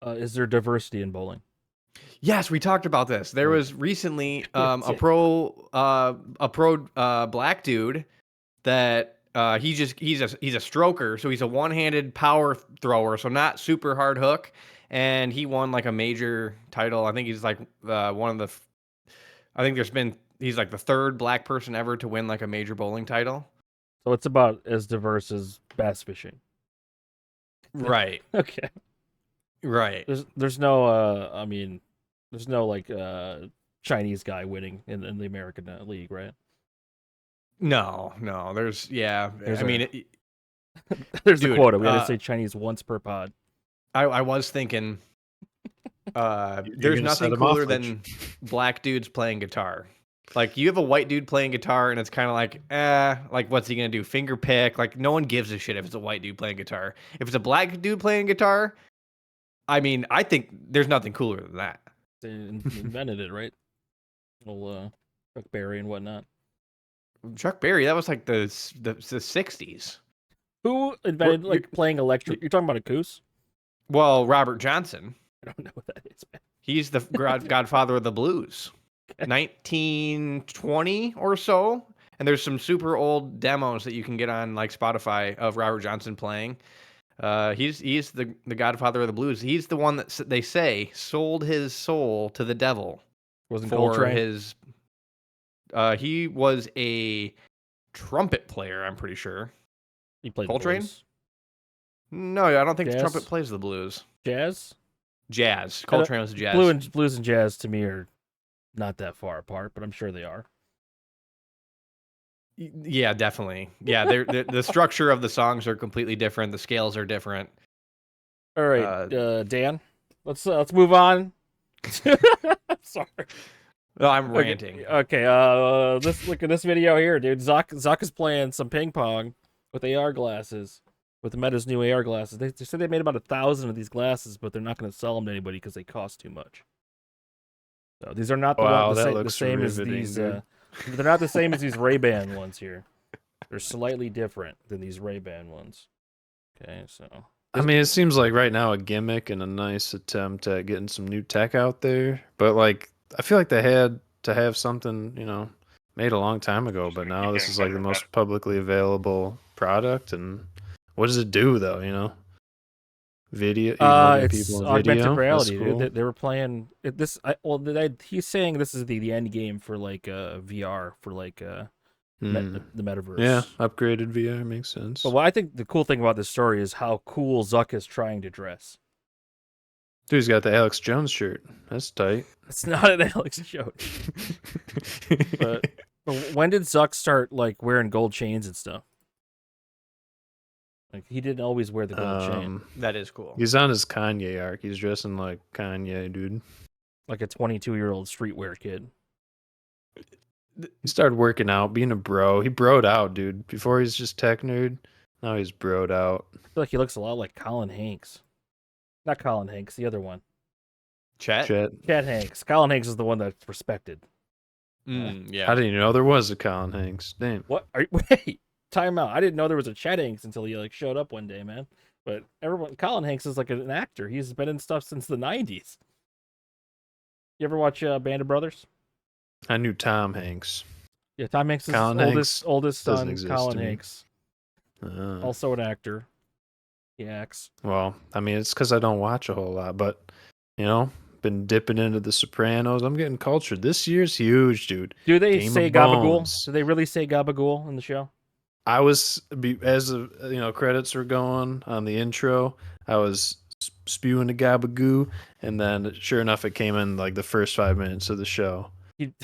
Speaker 2: Is there diversity in bowling?
Speaker 4: Yes, we talked about this. There was recently a pro black dude that he's a stroker, so he's a one-handed power thrower, so not super hard hook, and he won like a major title. I think he's like he's like the third black person ever to win like a major bowling title.
Speaker 2: So it's about as diverse as bass fishing.
Speaker 4: Right.
Speaker 2: Okay.
Speaker 4: Right.
Speaker 2: There's no there's no like Chinese guy winning in the American League, right?
Speaker 4: No. There's
Speaker 2: There's
Speaker 4: I mean,
Speaker 2: There's the
Speaker 4: dude,
Speaker 2: quota. We had to say Chinese once per pod.
Speaker 4: I was thinking,
Speaker 3: You're
Speaker 4: there's
Speaker 3: gonna set
Speaker 4: nothing
Speaker 3: 'em off,
Speaker 4: cooler
Speaker 3: Rich.
Speaker 4: than black dudes playing guitar. Like you have a white dude playing guitar, and it's kind of like what's he gonna do? Finger pick? Like no one gives a shit if it's a white dude playing guitar. If it's a black dude playing guitar, I mean, I think there's nothing cooler than that.
Speaker 2: They invented it, right? Well, Chuck Berry and whatnot.
Speaker 4: Chuck Berry, that was like the 60s.
Speaker 2: Who invented playing electric? You're talking about a goose?
Speaker 4: Well, Robert Johnson.
Speaker 2: I don't know what that is, man.
Speaker 4: He's the godfather of the blues. 1920 or so. And there's some super old demos that you can get on like Spotify of Robert Johnson playing. He's the godfather of the blues. He's the one that they say sold his soul to the devil.
Speaker 2: Wasn't
Speaker 4: for
Speaker 2: Coltrane?
Speaker 4: his. He was a trumpet player, I'm pretty sure.
Speaker 2: He played
Speaker 4: Coltrane?
Speaker 2: blues.
Speaker 4: No, I don't think the
Speaker 2: Jazz?
Speaker 4: trumpet plays the blues.
Speaker 2: Jazz.
Speaker 4: Jazz. Coltrane was jazz.
Speaker 2: Blues and jazz to me are not that far apart, but I'm sure they are.
Speaker 4: Yeah, definitely. Yeah, the structure of the songs are completely different. The scales are different.
Speaker 2: All right, Dan, let's move on. Sorry.
Speaker 4: No, I'm ranting.
Speaker 2: Okay, look at this video here, dude. Zuck is playing some ping pong with AR glasses, with Meta's new AR glasses. They said they made about 1,000 of these glasses, but they're not going to sell them to anybody because they cost too much. So these are not the same as these. They're not the same as these Ray-Ban ones here. They're slightly different than these Ray-Ban ones. Okay, so.
Speaker 3: I mean, it seems like right now a gimmick and a nice attempt at getting some new tech out there, but like I feel like they had to have something, made a long time ago, but now this is like the most publicly available product. And what does it do though? Video.
Speaker 2: It's augmented reality.
Speaker 3: Cool.
Speaker 2: They were playing this. He's saying this is the end game for like VR for like the metaverse.
Speaker 3: Yeah, upgraded VR makes sense.
Speaker 2: But what I think the cool thing about this story is how cool Zuck is trying to dress.
Speaker 3: Dude's got the Alex Jones shirt. That's tight.
Speaker 2: It's not an Alex Jones. but when did Zuck start like wearing gold chains and stuff? Like he didn't always wear the gold chain.
Speaker 4: That is cool.
Speaker 3: He's on his Kanye arc. He's dressing like Kanye, dude.
Speaker 2: Like a 22-year-old streetwear kid.
Speaker 3: He started working out, being a bro. He broed out, dude. Before he's just tech nerd. Now he's broed out.
Speaker 2: I feel like he looks a lot like Colin Hanks. Not Colin Hanks, the other one.
Speaker 4: Chet
Speaker 2: Hanks. Colin Hanks is the one that's respected.
Speaker 4: Yeah.
Speaker 3: I didn't even know there was a Colin Hanks. Damn.
Speaker 2: What? Wait, time out. I didn't know there was a Chet Hanks until he like showed up one day, man. But Colin Hanks is like an actor. He's been in stuff since the 90s. You ever watch Band of Brothers?
Speaker 3: I knew Tom Hanks.
Speaker 2: Yeah, Tom Hanks' oldest son, Colin Hanks. Also an actor. He acts.
Speaker 3: Well, I mean, it's because I don't watch a whole lot, but, been dipping into The Sopranos. I'm getting cultured. This year's huge, dude.
Speaker 2: Do they
Speaker 3: Game
Speaker 2: say
Speaker 3: of
Speaker 2: Gabagool?
Speaker 3: Bones.
Speaker 2: Do they really say Gabagool in the show?
Speaker 3: I was, as the credits were going on the intro, I was spewing the Gabagoo, and then sure enough, it came in like the first 5 minutes of the show.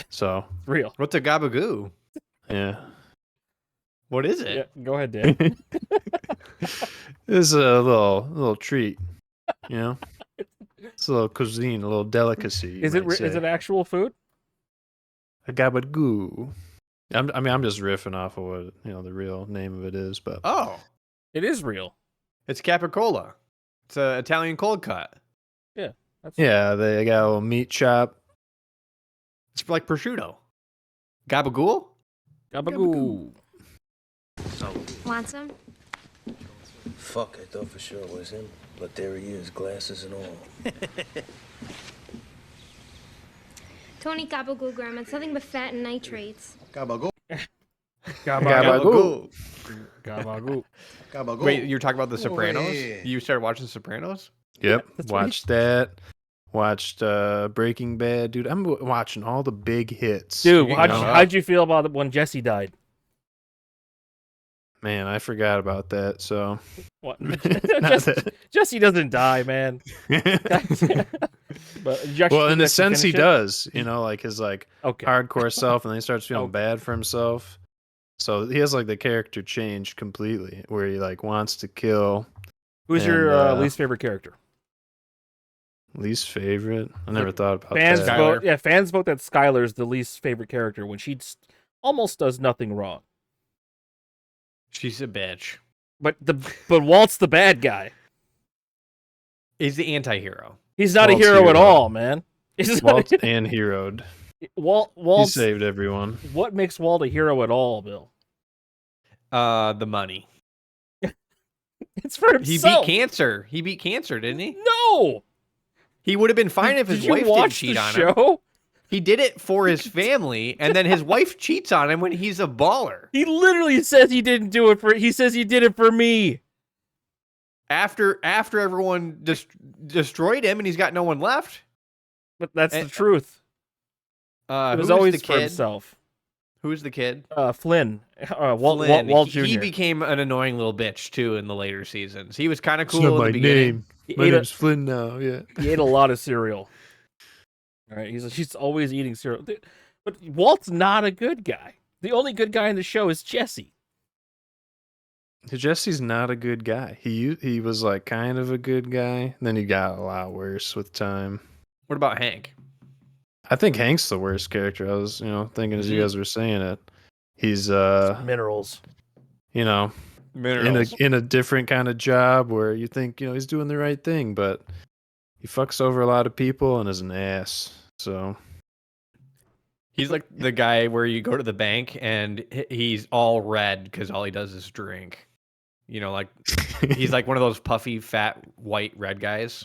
Speaker 3: So
Speaker 2: real.
Speaker 4: What's a Gabagoo?
Speaker 3: Yeah.
Speaker 4: What is it?
Speaker 2: Yeah, go ahead, Dan.
Speaker 3: It's a little treat, It's a little cuisine, a little delicacy.
Speaker 2: Is it actual food?
Speaker 3: A Gabagoo. I'm just riffing off of what the real name of it is, but
Speaker 2: It is real.
Speaker 4: It's capicola. It's an Italian cold cut.
Speaker 2: Yeah.
Speaker 3: They got a little meat chop.
Speaker 4: It's like prosciutto. Gabagool?
Speaker 2: Gabagool.
Speaker 5: Want some?
Speaker 6: Fuck, I thought for sure it was him. But there he is, glasses and all.
Speaker 5: Tony Gabagool, Grandma. It's nothing but fat and nitrates.
Speaker 6: Gabagool.
Speaker 3: Gabagoo.
Speaker 2: Gabagool.
Speaker 4: Wait, you're talking about The Sopranos?
Speaker 6: yeah.
Speaker 4: You started watching Sopranos?
Speaker 3: Yep.
Speaker 2: That's what
Speaker 3: Watched that. Watched Breaking Bad. Dude, I'm watching all the big hits.
Speaker 2: Dude, how'd you feel about it when Jesse died?
Speaker 3: Man, I forgot about that, so.
Speaker 2: What?
Speaker 3: Not
Speaker 2: Jesse doesn't die, man. But
Speaker 3: well, in a sense, he does. Like his
Speaker 2: Okay.
Speaker 3: hardcore self, and then he starts feeling bad for himself. So he has like the character changed completely, where he like wants to kill.
Speaker 2: Who's your least favorite character?
Speaker 3: Least favorite? I never thought about
Speaker 2: Fans
Speaker 3: that.
Speaker 2: vote. Yeah, fans vote that Skylar's the least favorite character when she almost does nothing wrong.
Speaker 4: She's a bitch.
Speaker 2: But Walt's the bad guy.
Speaker 4: He's the anti-hero.
Speaker 2: He's not
Speaker 3: Walt's
Speaker 2: a hero at
Speaker 3: hero.
Speaker 2: all, man.
Speaker 3: Walt and heroed.
Speaker 2: Walt
Speaker 3: He saved everyone.
Speaker 2: What makes Walt a hero at all, Bill?
Speaker 4: The money.
Speaker 2: It's for himself.
Speaker 4: He beat cancer, didn't he?
Speaker 2: No.
Speaker 4: He would have been fine if his
Speaker 2: Did
Speaker 4: wife
Speaker 2: you
Speaker 4: didn't
Speaker 2: watch
Speaker 4: cheat
Speaker 2: the
Speaker 4: on
Speaker 2: show?
Speaker 4: him. He did it for his family, and then his wife cheats on him when he's a baller.
Speaker 2: He literally says he didn't do it for. He says he did it for me.
Speaker 4: After everyone destroyed him, and he's got no one left.
Speaker 2: But that's the truth. It was always for himself.
Speaker 4: Who's the kid?
Speaker 2: Flynn. Walt Jr.
Speaker 4: He became an annoying little bitch too in the later seasons. He was kind of
Speaker 3: It's
Speaker 4: cool
Speaker 3: not
Speaker 4: in
Speaker 3: my
Speaker 4: the beginning.
Speaker 3: name. My name's Flynn now. Yeah.
Speaker 2: He ate a lot of cereal. All right, she's always eating cereal. But Walt's not a good guy. The only good guy in the show is Jesse.
Speaker 3: Jesse's not a good guy. He was like kind of a good guy, and then he got a lot worse with time.
Speaker 4: What about Hank?
Speaker 3: I think Hank's the worst character. I was, thinking as you guys were saying it. He's
Speaker 2: minerals.
Speaker 4: Minerals.
Speaker 3: in a different kind of job where you think, he's doing the right thing, but he fucks over a lot of people and is an ass. So
Speaker 4: He's like the guy where you go to the bank and he's all red because all he does is drink. Like he's like one of those puffy, fat, white, red guys.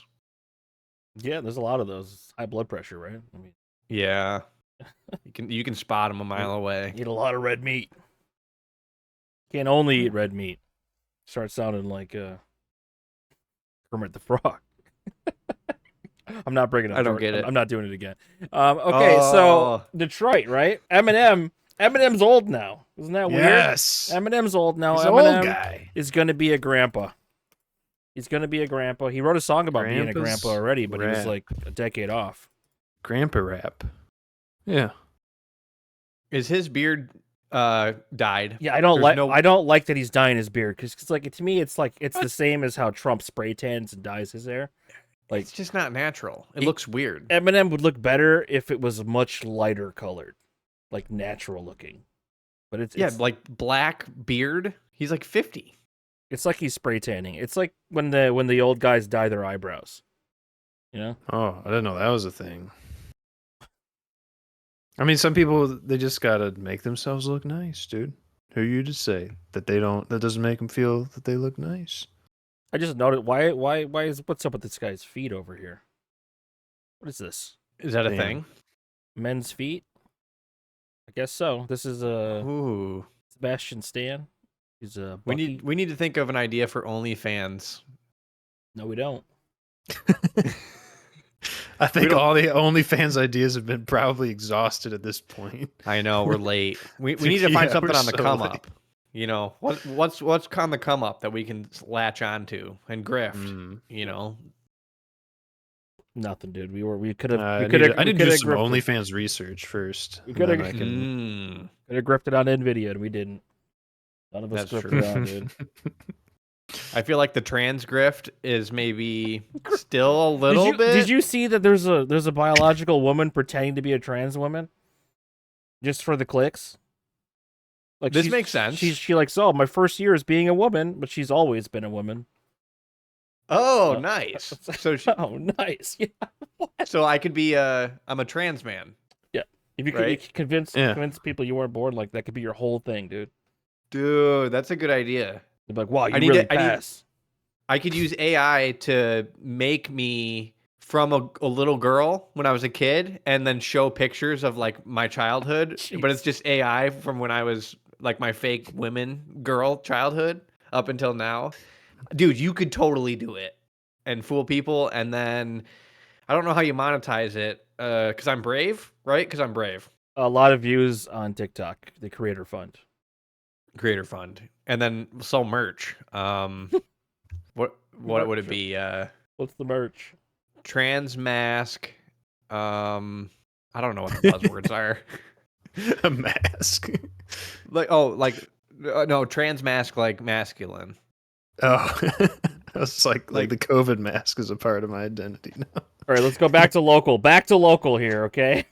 Speaker 2: Yeah, there's a lot of those. High blood pressure, right? I mean,
Speaker 4: yeah, you can spot him a mile away.
Speaker 2: Eat a lot of red meat. Can't only eat red meat. Start sounding like Kermit the Frog. I'm not bringing it up.
Speaker 4: I don't get it.
Speaker 2: I'm not doing it again. Okay, so Detroit, right? Eminem's old now. Isn't that weird?
Speaker 3: Yes.
Speaker 2: Eminem's old now.
Speaker 3: He's an
Speaker 2: Eminem
Speaker 3: old guy.
Speaker 2: is going to be a grandpa. He's going to be a grandpa. He wrote a song about being a grandpa already, but he was like a decade off.
Speaker 3: Grandpa rap. Yeah.
Speaker 4: Is his beard dyed?
Speaker 2: Yeah, I don't like that he's dyeing his beard because like to me it's the same as how Trump spray tans and dyes his hair. Like
Speaker 4: it's just not natural. It looks weird.
Speaker 2: Eminem would look better if it was much lighter colored, like natural looking. But it's
Speaker 4: like black beard. He's like 50.
Speaker 2: It's like he's spray tanning. It's like when the old guys dye their eyebrows.
Speaker 3: Oh, I didn't know that was a thing. I mean, some people, they just gotta make themselves look nice, dude. Who are you to say that that doesn't make them feel that they look nice?
Speaker 2: I just noticed what's up with this guy's feet over here? What is this?
Speaker 4: Is that a thing?
Speaker 2: Men's feet? I guess so. This is Sebastian Stan. He's a
Speaker 4: we need to think of an idea for OnlyFans.
Speaker 2: No, we don't.
Speaker 3: I think all the OnlyFans ideas have been probably exhausted at this point.
Speaker 4: I know we're late. We need to find something on the come up. What's on the come up that we can latch onto and grift.
Speaker 2: Nothing, dude. We could have.
Speaker 3: I need to do some OnlyFans research first.
Speaker 2: We could have grifted on NVIDIA, and we didn't. None of us grifted on, dude.
Speaker 4: I feel like the trans grift is maybe still a little bit.
Speaker 2: Did you see that there's a biological woman pretending to be a trans woman, just for the clicks? Like
Speaker 4: this makes sense.
Speaker 2: She like, my first year is being a woman, but she's always been a woman.
Speaker 4: Oh, nice. So
Speaker 2: nice. Yeah.
Speaker 4: So I could be I'm a trans man.
Speaker 2: Yeah. If you could convince people you weren't born like that, could be your whole thing, dude.
Speaker 4: Dude, that's a good idea.
Speaker 2: They'd be like, wow, you really pass.
Speaker 4: I could use AI to make me from a little girl when I was a kid and then show pictures of like my childhood. Jeez. But it's just AI from when I was like my fake girl childhood up until now. Dude, you could totally do it and fool people. And then I don't know how you monetize it because I'm brave, right? Because I'm brave.
Speaker 2: A lot of views on TikTok, the Creator Fund. And then sell merch. What would it be? What's the merch?
Speaker 4: Trans mask. I don't know what the buzzwords are.
Speaker 3: A mask.
Speaker 4: Like no, trans mask like masculine.
Speaker 3: Oh, I was like the COVID mask is a part of my identity now.
Speaker 2: All right, let's go back to local. Back to local here, okay?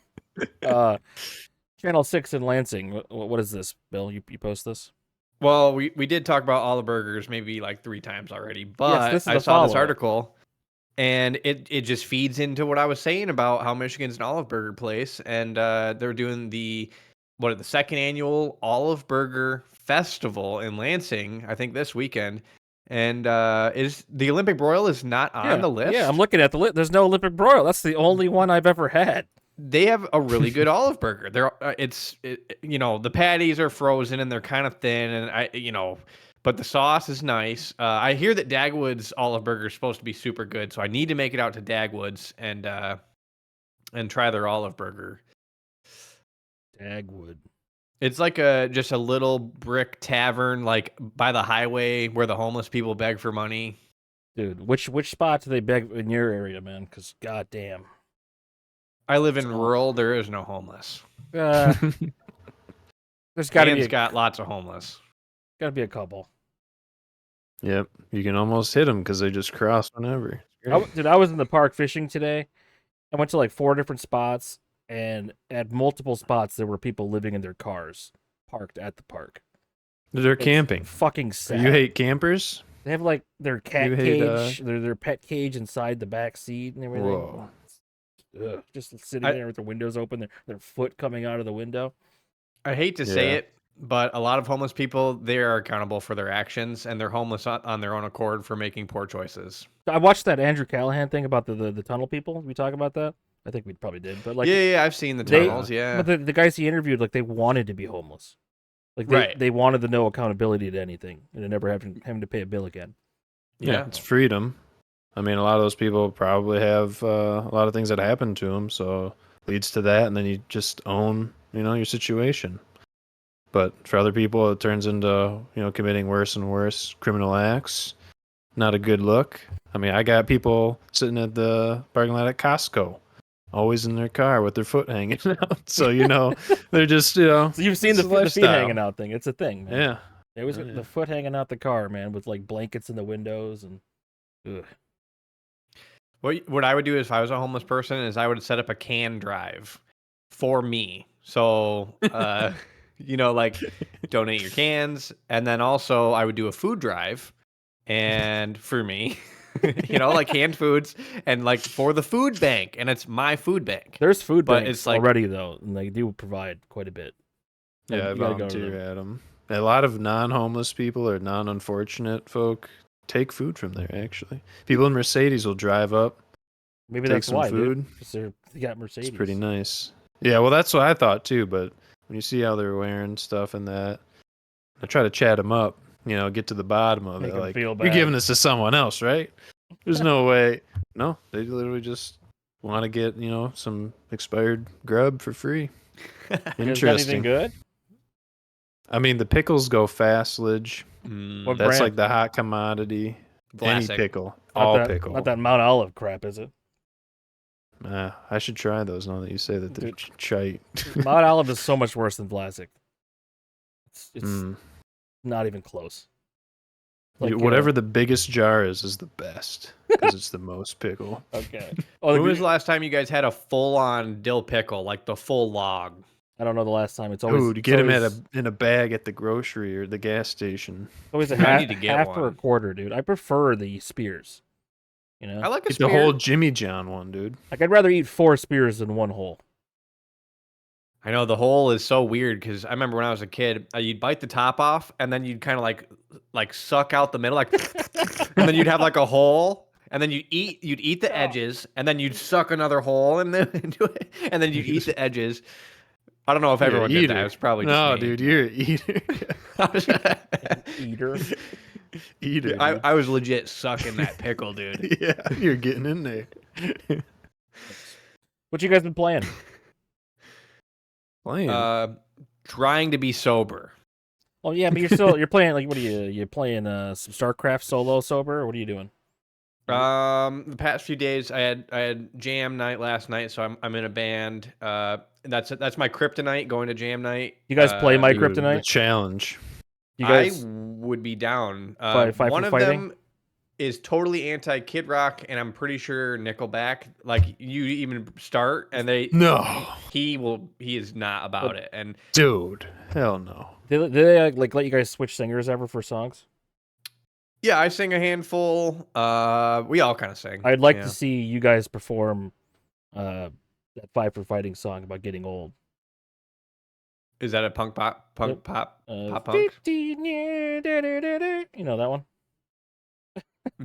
Speaker 2: Channel 6 in Lansing. What is this, Bill? You post this?
Speaker 4: Well, we did talk about Olive Burgers maybe like 3 times already, but
Speaker 2: this is
Speaker 4: I
Speaker 2: the
Speaker 4: saw this
Speaker 2: follow-up.
Speaker 4: article, and it just feeds into what I was saying about how Michigan's an Olive Burger place, and they're doing the second annual Olive Burger Festival in Lansing, I think this weekend, and is the Olympic broil is not on the list.
Speaker 2: Yeah, I'm looking at the list. There's no Olympic broil. That's the only one I've ever had.
Speaker 4: They have a really good Olive Burger. The patties are frozen and they're kind of thin, and but the sauce is nice. I hear that Dagwood's Olive Burger is supposed to be super good, so I need to make it out to Dagwood's and try their Olive Burger.
Speaker 2: Dagwood.
Speaker 4: It's like just a little brick tavern, like by the highway where the homeless people beg for money.
Speaker 2: Dude, which spot do they beg in your area, man? Because goddamn.
Speaker 4: I live in rural. There is no homeless.
Speaker 2: There's got to be
Speaker 4: got lots of homeless.
Speaker 2: Got to be a couple.
Speaker 3: Yep, you can almost hit them because they just cross whenever.
Speaker 2: I was in the park fishing today. I went to like 4 different spots, and at multiple spots there were people living in their cars parked at the park.
Speaker 3: They're camping.
Speaker 2: Fucking sad.
Speaker 3: You hate campers?
Speaker 2: They have like their cat cage, their pet cage inside the back seat and everything.
Speaker 3: Whoa.
Speaker 2: Ugh, just sitting there with their windows open, their foot coming out of the window.
Speaker 4: I hate to say it, but a lot of homeless people, they are accountable for their actions, and they're homeless on their own accord for making poor choices.
Speaker 2: I watched that Andrew Callahan thing about the tunnel people. We talk about that? I think we probably did, but like
Speaker 4: yeah, I've seen the tunnels.
Speaker 2: But the guys he interviewed, like they wanted to be homeless, like they wanted to know accountability to anything, and it never having to pay a bill again.
Speaker 3: Yeah, it's freedom. I mean, a lot of those people probably have a lot of things that happen to them, so it leads to that, and then you just own, your situation. But for other people, it turns into, committing worse and worse criminal acts. Not a good look. I mean, I got people sitting at the parking lot at Costco, always in their car with their foot hanging out. So, they're just,
Speaker 2: So you've seen the feet hanging out thing. It's a thing, man.
Speaker 3: Yeah.
Speaker 2: They always got the foot hanging out the car, man, with like blankets in the windows and. Ugh.
Speaker 4: What I would do if I was a homeless person is I would set up a can drive for me. So, like donate your cans. And then also I would do a food drive and for me, like canned foods and like for the food bank. And it's my food bank.
Speaker 2: There's food
Speaker 4: but
Speaker 2: banks
Speaker 4: it's like,
Speaker 2: already, though, and they do provide quite a bit.
Speaker 3: Yeah, I volunteer at them. A lot of non-homeless people or non-unfortunate folk take food from there, actually. People in Mercedes will drive up.
Speaker 2: Maybe
Speaker 3: take
Speaker 2: that's
Speaker 3: some
Speaker 2: why,
Speaker 3: food.
Speaker 2: Because they got Mercedes.
Speaker 3: It's pretty nice. Yeah, well, that's what I thought too. But when you see how they're wearing stuff and that, I try to chat them up. Get to the bottom of
Speaker 2: Make
Speaker 3: it.
Speaker 2: them
Speaker 3: Like,
Speaker 2: feel bad.
Speaker 3: you're giving this to someone else, right? There's no way. No, they literally just want to get some expired grub for free. Interesting.
Speaker 2: Anything good?
Speaker 3: I mean, the pickles go fast, Lidge.
Speaker 2: What
Speaker 3: That's
Speaker 2: brand?
Speaker 3: like the hot commodity.
Speaker 4: Classic.
Speaker 3: Any pickle.
Speaker 2: Not
Speaker 3: All
Speaker 2: that,
Speaker 3: pickle.
Speaker 2: Not that Mount Olive crap, is it?
Speaker 3: I should try those now that you say that they're shite.
Speaker 2: Mount Olive is so much worse than Vlasic. It's not even close. Like,
Speaker 3: whatever the biggest jar is the best because it's the most pickle.
Speaker 2: Okay.
Speaker 4: When was the last time you guys had a full-on dill pickle, like the full log?
Speaker 2: I don't know the last time. It's always
Speaker 3: Ooh, to get them in a bag at the grocery or the gas station.
Speaker 2: Always a
Speaker 4: I need to get
Speaker 2: half
Speaker 4: one.
Speaker 2: or a quarter, dude. I prefer the spears.
Speaker 4: I like a
Speaker 3: Get
Speaker 4: spear.
Speaker 3: the whole Jimmy John one, dude.
Speaker 2: Like I'd rather eat 4 spears than 1 whole.
Speaker 4: I know the hole is so weird because I remember when I was a kid, you'd bite the top off and then you'd kind of like suck out the middle, like, and then you'd have like a hole, and then you'd eat the edges, and then you'd suck another hole and then into it, and then you'd eat the edges. I don't know if everyone did that. It was probably just me.
Speaker 3: Dude, you're an eater.
Speaker 2: Eater.
Speaker 3: Eater. Dude.
Speaker 4: I was legit sucking that pickle, dude.
Speaker 3: Yeah, you're getting in there.
Speaker 2: What you guys been playing?
Speaker 4: Trying to be sober.
Speaker 2: Oh yeah, but you're playing like what are you playing some StarCraft solo sober or what are you doing?
Speaker 4: The past few days, I had jam night last night, so I'm in a band. That's my kryptonite, going to jam night.
Speaker 2: You guys play My
Speaker 3: Dude,
Speaker 2: Kryptonite?
Speaker 3: the challenge.
Speaker 2: You guys
Speaker 4: I would be down.
Speaker 2: fight
Speaker 4: One
Speaker 2: for
Speaker 4: of
Speaker 2: fighting?
Speaker 4: them is totally anti Kid Rock, and I'm pretty sure Nickelback. Like you even start, and
Speaker 3: No,
Speaker 4: he is not about it. And
Speaker 3: dude, hell no.
Speaker 2: did they like let you guys switch singers ever for songs?
Speaker 4: yeah, I sing a handful. We all kind of sing.
Speaker 2: I'd like
Speaker 4: yeah.
Speaker 2: to see you guys perform that Fight for Fighting song about getting old.
Speaker 4: Is that a pop
Speaker 2: Yep.
Speaker 4: punk?
Speaker 2: 15 years, you know that one?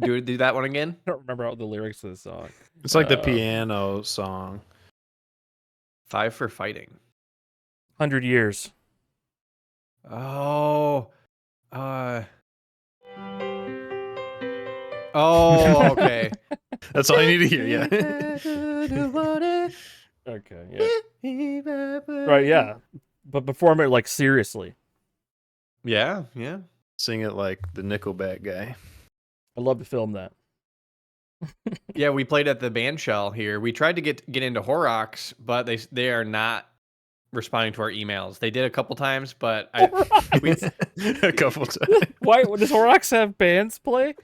Speaker 4: Do that one again.
Speaker 2: I don't remember all the lyrics of the song.
Speaker 3: It's like the piano song.
Speaker 4: 5 for fighting.
Speaker 2: 100 years.
Speaker 4: Oh, oh, okay.
Speaker 3: That's all I need to hear. Yeah.
Speaker 2: Okay, yeah. Right, yeah. But perform it like seriously.
Speaker 4: Yeah.
Speaker 3: Sing it like the Nickelback guy.
Speaker 2: I'd love to film that.
Speaker 4: Yeah, we played at the band shell here. We tried to get into Horrocks, but they are not responding to our emails. They did a couple times, but
Speaker 3: A couple times.
Speaker 2: Why does Horrocks have bands play?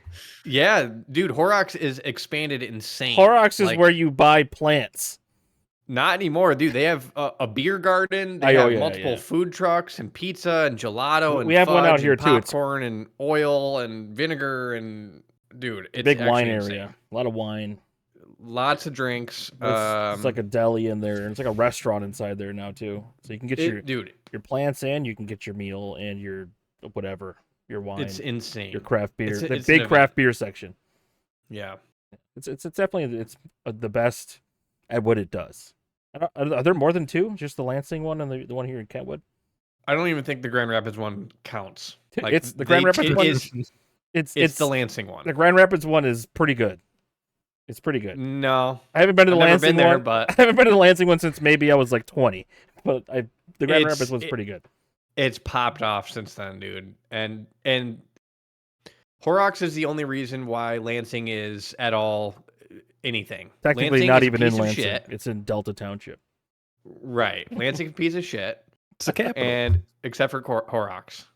Speaker 4: yeah, dude, Horrocks is expanded insane.
Speaker 2: Horrocks is
Speaker 4: Like,
Speaker 2: where you buy plants.
Speaker 4: not anymore, dude. They have a beer garden. They have multiple food trucks and pizza and gelato and
Speaker 2: We have one out
Speaker 4: fudge
Speaker 2: here
Speaker 4: and
Speaker 2: too. It's
Speaker 4: popcorn and oil and vinegar and dude, it's
Speaker 2: big wine
Speaker 4: actually
Speaker 2: area.
Speaker 4: insane.
Speaker 2: A lot of wine.
Speaker 4: Lots of drinks.
Speaker 2: It's like a deli in there, and it's like a restaurant inside there now too. So you can get
Speaker 4: dude,
Speaker 2: your plants and you can get your meal and your whatever, your wine.
Speaker 4: it's insane.
Speaker 2: Your craft beer.
Speaker 4: It's
Speaker 2: The
Speaker 4: an
Speaker 2: big
Speaker 4: event.
Speaker 2: craft beer section.
Speaker 4: Yeah.
Speaker 2: It's definitely the best at what it does. Are there more than two? Just the Lansing one and the one here in Kentwood?
Speaker 4: I don't even think the Grand Rapids one counts. Like,
Speaker 2: It's the Grand Rapids one. It's
Speaker 4: the Lansing one.
Speaker 2: The Grand Rapids one is pretty good. It's pretty good.
Speaker 4: No,
Speaker 2: I haven't been to the
Speaker 4: I've never
Speaker 2: Lansing
Speaker 4: been there,
Speaker 2: one.
Speaker 4: but
Speaker 2: I haven't been to the Lansing one since maybe I was like 20. But the Grand Rapids one's pretty good.
Speaker 4: it's popped off since then, dude. And Horrocks is the only reason why Lansing is at all anything.
Speaker 2: Technically,
Speaker 4: Lansing
Speaker 2: not
Speaker 4: is a
Speaker 2: even in
Speaker 4: piece of
Speaker 2: Lansing.
Speaker 4: shit.
Speaker 2: It's in Delta Township.
Speaker 4: Right. Lansing's a piece of shit.
Speaker 3: It's the capital.
Speaker 4: And except for Horrocks.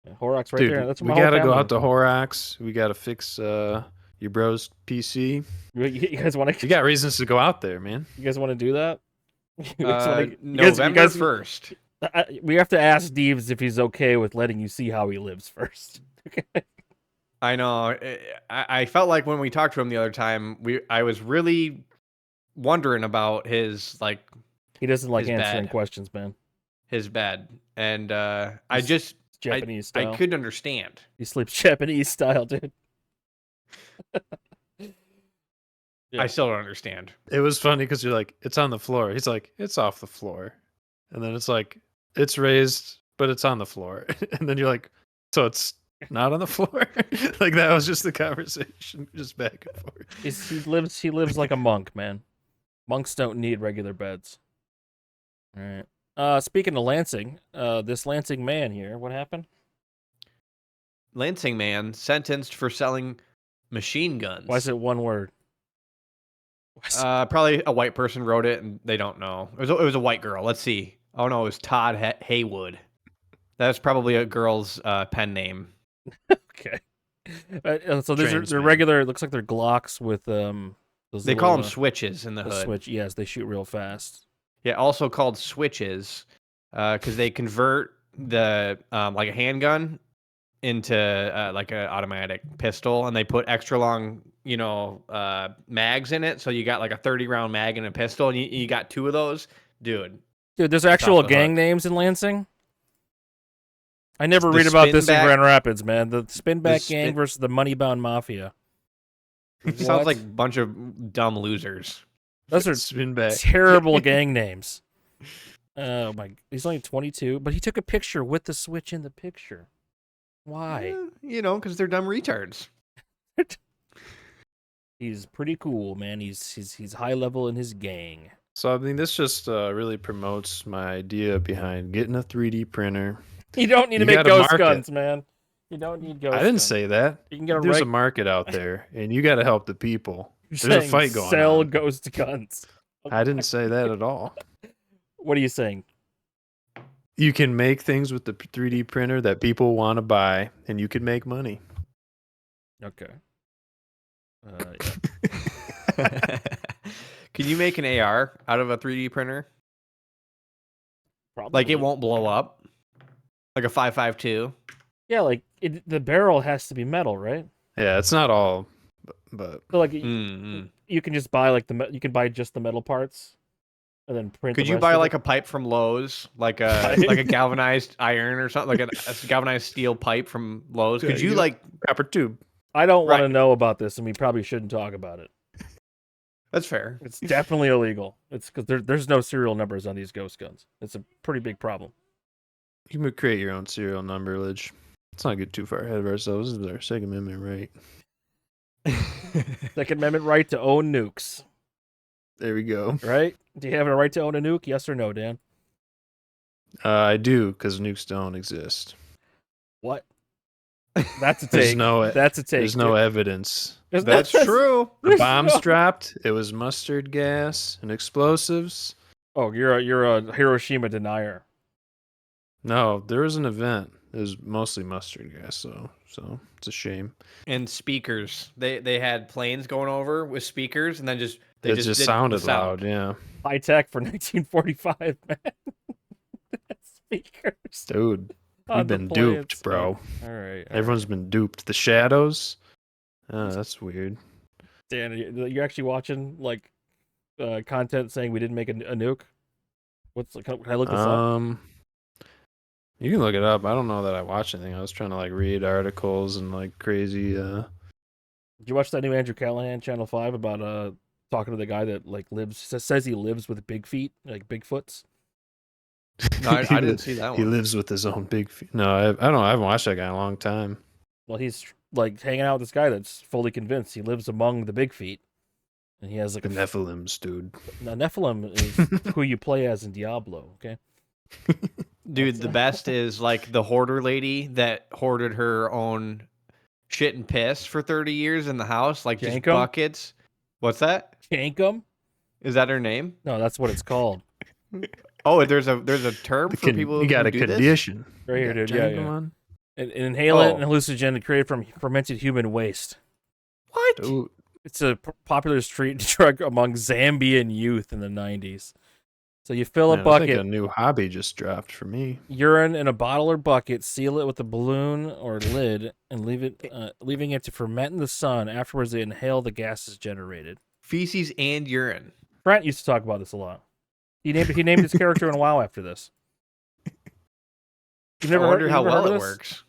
Speaker 2: Yeah, Horrocks right
Speaker 3: Dude,
Speaker 2: there. That's where
Speaker 3: we
Speaker 2: my whole
Speaker 3: gotta go
Speaker 2: family
Speaker 3: out to Horrocks. We gotta fix your bro's PC.
Speaker 2: is. You guys want
Speaker 3: You
Speaker 2: to?
Speaker 3: got reasons to go out there, man.
Speaker 2: You guys want to do that? You guys wanna- you guys-
Speaker 4: November
Speaker 2: you guys-
Speaker 4: 1st.
Speaker 2: We have to ask Deeves if he's okay with letting you see how he lives first.
Speaker 4: I know. I felt like when we talked to him the other time, I was really wondering about his
Speaker 2: He doesn't like
Speaker 4: His
Speaker 2: answering
Speaker 4: bed.
Speaker 2: questions, man.
Speaker 4: his bed, and I
Speaker 2: It's
Speaker 4: just
Speaker 2: Japanese style.
Speaker 4: I couldn't understand.
Speaker 2: He sleeps Japanese style, dude. Yeah.
Speaker 4: I still don't understand.
Speaker 3: It was funny because you're like, it's on the floor. He's like, it's off the floor. And then it's like, it's raised, but it's on the floor. And then you're like, so it's not on the floor? Like that was just the conversation, just back and forth.
Speaker 2: He lives like a monk, man. Monks don't need regular beds. All right. Speaking of Lansing, this Lansing man here, what happened?
Speaker 4: Lansing man sentenced for selling machine guns.
Speaker 2: Why is it one word?
Speaker 4: Probably a white person wrote it, and they don't know. It was a white girl. Let's see. Oh no, it was Todd Haywood. That's probably a girl's pen name.
Speaker 2: Okay. So these are
Speaker 3: Trans
Speaker 2: they're
Speaker 3: man.
Speaker 2: regular. It looks like they're Glocks with those
Speaker 4: They call
Speaker 2: little,
Speaker 4: them switches in the
Speaker 2: the
Speaker 4: hood.
Speaker 2: switch. Yes, they shoot real fast.
Speaker 4: Yeah, also called switches, because they convert the like a handgun into like an automatic pistol, and they put extra long, mags in it. So you got like a 30-round mag in a pistol, and you got two of those, dude.
Speaker 2: Dude, there's actual
Speaker 4: the
Speaker 2: gang
Speaker 4: hook.
Speaker 2: names in Lansing. I never
Speaker 4: The
Speaker 2: read about this in
Speaker 4: Spinback-
Speaker 2: Grand Rapids, man. The Spinback
Speaker 4: Spin-
Speaker 2: gang versus the Moneybound Mafia.
Speaker 4: It
Speaker 2: What?
Speaker 4: sounds like a bunch of dumb losers.
Speaker 2: Those are
Speaker 3: Spin back.
Speaker 2: terrible gang names. Oh my! He's only 22, but he took a picture with the switch in the picture. Why?
Speaker 4: Because they're dumb retards.
Speaker 2: He's pretty cool, man. He's high level in his gang.
Speaker 3: So I mean, this just really promotes my idea behind getting a 3D printer.
Speaker 2: You don't need to
Speaker 3: You
Speaker 2: make
Speaker 3: gotta
Speaker 2: ghost
Speaker 3: market.
Speaker 2: guns, man. You don't need ghost
Speaker 3: I didn't
Speaker 2: guns.
Speaker 3: say that.
Speaker 2: You can get a
Speaker 3: There's a market out there, and you got to help the people.
Speaker 2: You're
Speaker 3: There's a
Speaker 2: saying
Speaker 3: fight going
Speaker 2: sell
Speaker 3: on.
Speaker 2: ghost guns.
Speaker 3: I didn't say that at all.
Speaker 2: What are you saying?
Speaker 3: You can make things with the 3D printer that people want to buy, and you can make money.
Speaker 2: Okay.
Speaker 4: Can you make an AR out of a 3D printer?
Speaker 2: Probably.
Speaker 4: Like it won't blow up? Like a 5.52?
Speaker 2: Yeah, like the barrel has to be metal, right?
Speaker 3: Yeah, it's not all, but
Speaker 2: So like
Speaker 4: Mm-hmm.
Speaker 2: you can just buy like you can buy just the metal parts, and then print.
Speaker 4: Could
Speaker 2: the
Speaker 4: you
Speaker 2: rest
Speaker 4: buy
Speaker 2: of
Speaker 4: like
Speaker 2: it.
Speaker 4: a pipe from Lowe's, like a galvanized iron or something, like a galvanized steel pipe from Lowe's? Could you like?
Speaker 3: copper tube?
Speaker 2: I don't want to
Speaker 4: Right.
Speaker 2: know about this, and we probably shouldn't talk about it.
Speaker 4: That's fair.
Speaker 2: It's definitely illegal. It's because there's no serial numbers on these ghost guns. It's a pretty big problem.
Speaker 3: You can create your own serial number, Lidge. Let's not get too far ahead of ourselves. This is our Second Amendment right.
Speaker 2: Second Amendment right to own nukes.
Speaker 3: There we go.
Speaker 2: Right? Do you have a right to own a nuke? Yes or no, Dan?
Speaker 3: I do, because nukes don't exist.
Speaker 2: What? That's a
Speaker 3: There's
Speaker 2: take.
Speaker 3: no-
Speaker 2: That's a take.
Speaker 3: There's no evidence.
Speaker 4: That's true.
Speaker 3: The
Speaker 2: There's
Speaker 3: bombs
Speaker 2: no-
Speaker 3: dropped. It was mustard gas and explosives.
Speaker 2: Oh, you're a Hiroshima denier.
Speaker 3: No, there was an event. It was mostly mustard gas, so it's a shame.
Speaker 4: And speakers. They had planes going over with speakers, and then they
Speaker 3: It
Speaker 4: just
Speaker 3: just
Speaker 4: did
Speaker 3: sounded
Speaker 4: the sound.
Speaker 3: loud, yeah.
Speaker 2: High tech for 1945, man. Speakers.
Speaker 3: Dude,
Speaker 2: on
Speaker 3: we've
Speaker 2: the
Speaker 3: been
Speaker 2: plants,
Speaker 3: duped, bro.
Speaker 2: man. All right.
Speaker 3: Everyone's been duped. The shadows. Oh, that's weird.
Speaker 2: Dan, you're actually watching like content saying we didn't make a nuke? Can I look this up?
Speaker 3: You can look it up. I don't know that I watched anything. I was trying to like read articles and like crazy.
Speaker 2: Did you watch that new Andrew Callahan Channel 5 about talking to the guy that like says he lives with big feet, like Bigfoots?
Speaker 4: No, I didn't see that
Speaker 3: He
Speaker 4: one.
Speaker 3: lives with his own big feet. No, I don't. I haven't watched that guy in a long time.
Speaker 2: Well, he's like hanging out with this guy that's fully convinced he lives among the big feet, and he has like
Speaker 3: The Nephilims, dude.
Speaker 2: Now, Nephilim is who you play as in Diablo. Okay.
Speaker 4: Dude, the best is like the hoarder lady that hoarded her own shit and piss for 30 years in the house, like just
Speaker 2: Jankum?
Speaker 4: buckets. What's that?
Speaker 2: Jankum?
Speaker 4: Is that her name?
Speaker 2: No, that's what it's called.
Speaker 4: Oh, there's a term for people
Speaker 3: you got
Speaker 4: who
Speaker 3: a
Speaker 4: do this?
Speaker 3: condition.
Speaker 2: Right here,
Speaker 3: You got
Speaker 2: dude. Yeah,
Speaker 3: Django
Speaker 2: yeah.
Speaker 3: on?
Speaker 2: An inhalant
Speaker 4: Oh.
Speaker 2: and hallucinogen created from fermented human waste.
Speaker 4: What?
Speaker 3: Dude,
Speaker 2: It's a popular street drug among Zambian youth in the 90s. So you fill a
Speaker 3: man, I think
Speaker 2: bucket,
Speaker 3: a new hobby just dropped for me.
Speaker 2: urine in a bottle or bucket, seal it with a balloon or lid, and leaving it to ferment in the sun. Afterwards, they inhale the gases generated.
Speaker 4: Feces and urine.
Speaker 2: Brent used to talk about this a lot. He named his character in WoW after this. You've
Speaker 4: I wonder
Speaker 2: you've
Speaker 4: how
Speaker 2: never heard
Speaker 4: well
Speaker 2: of
Speaker 4: it
Speaker 2: this?
Speaker 4: works.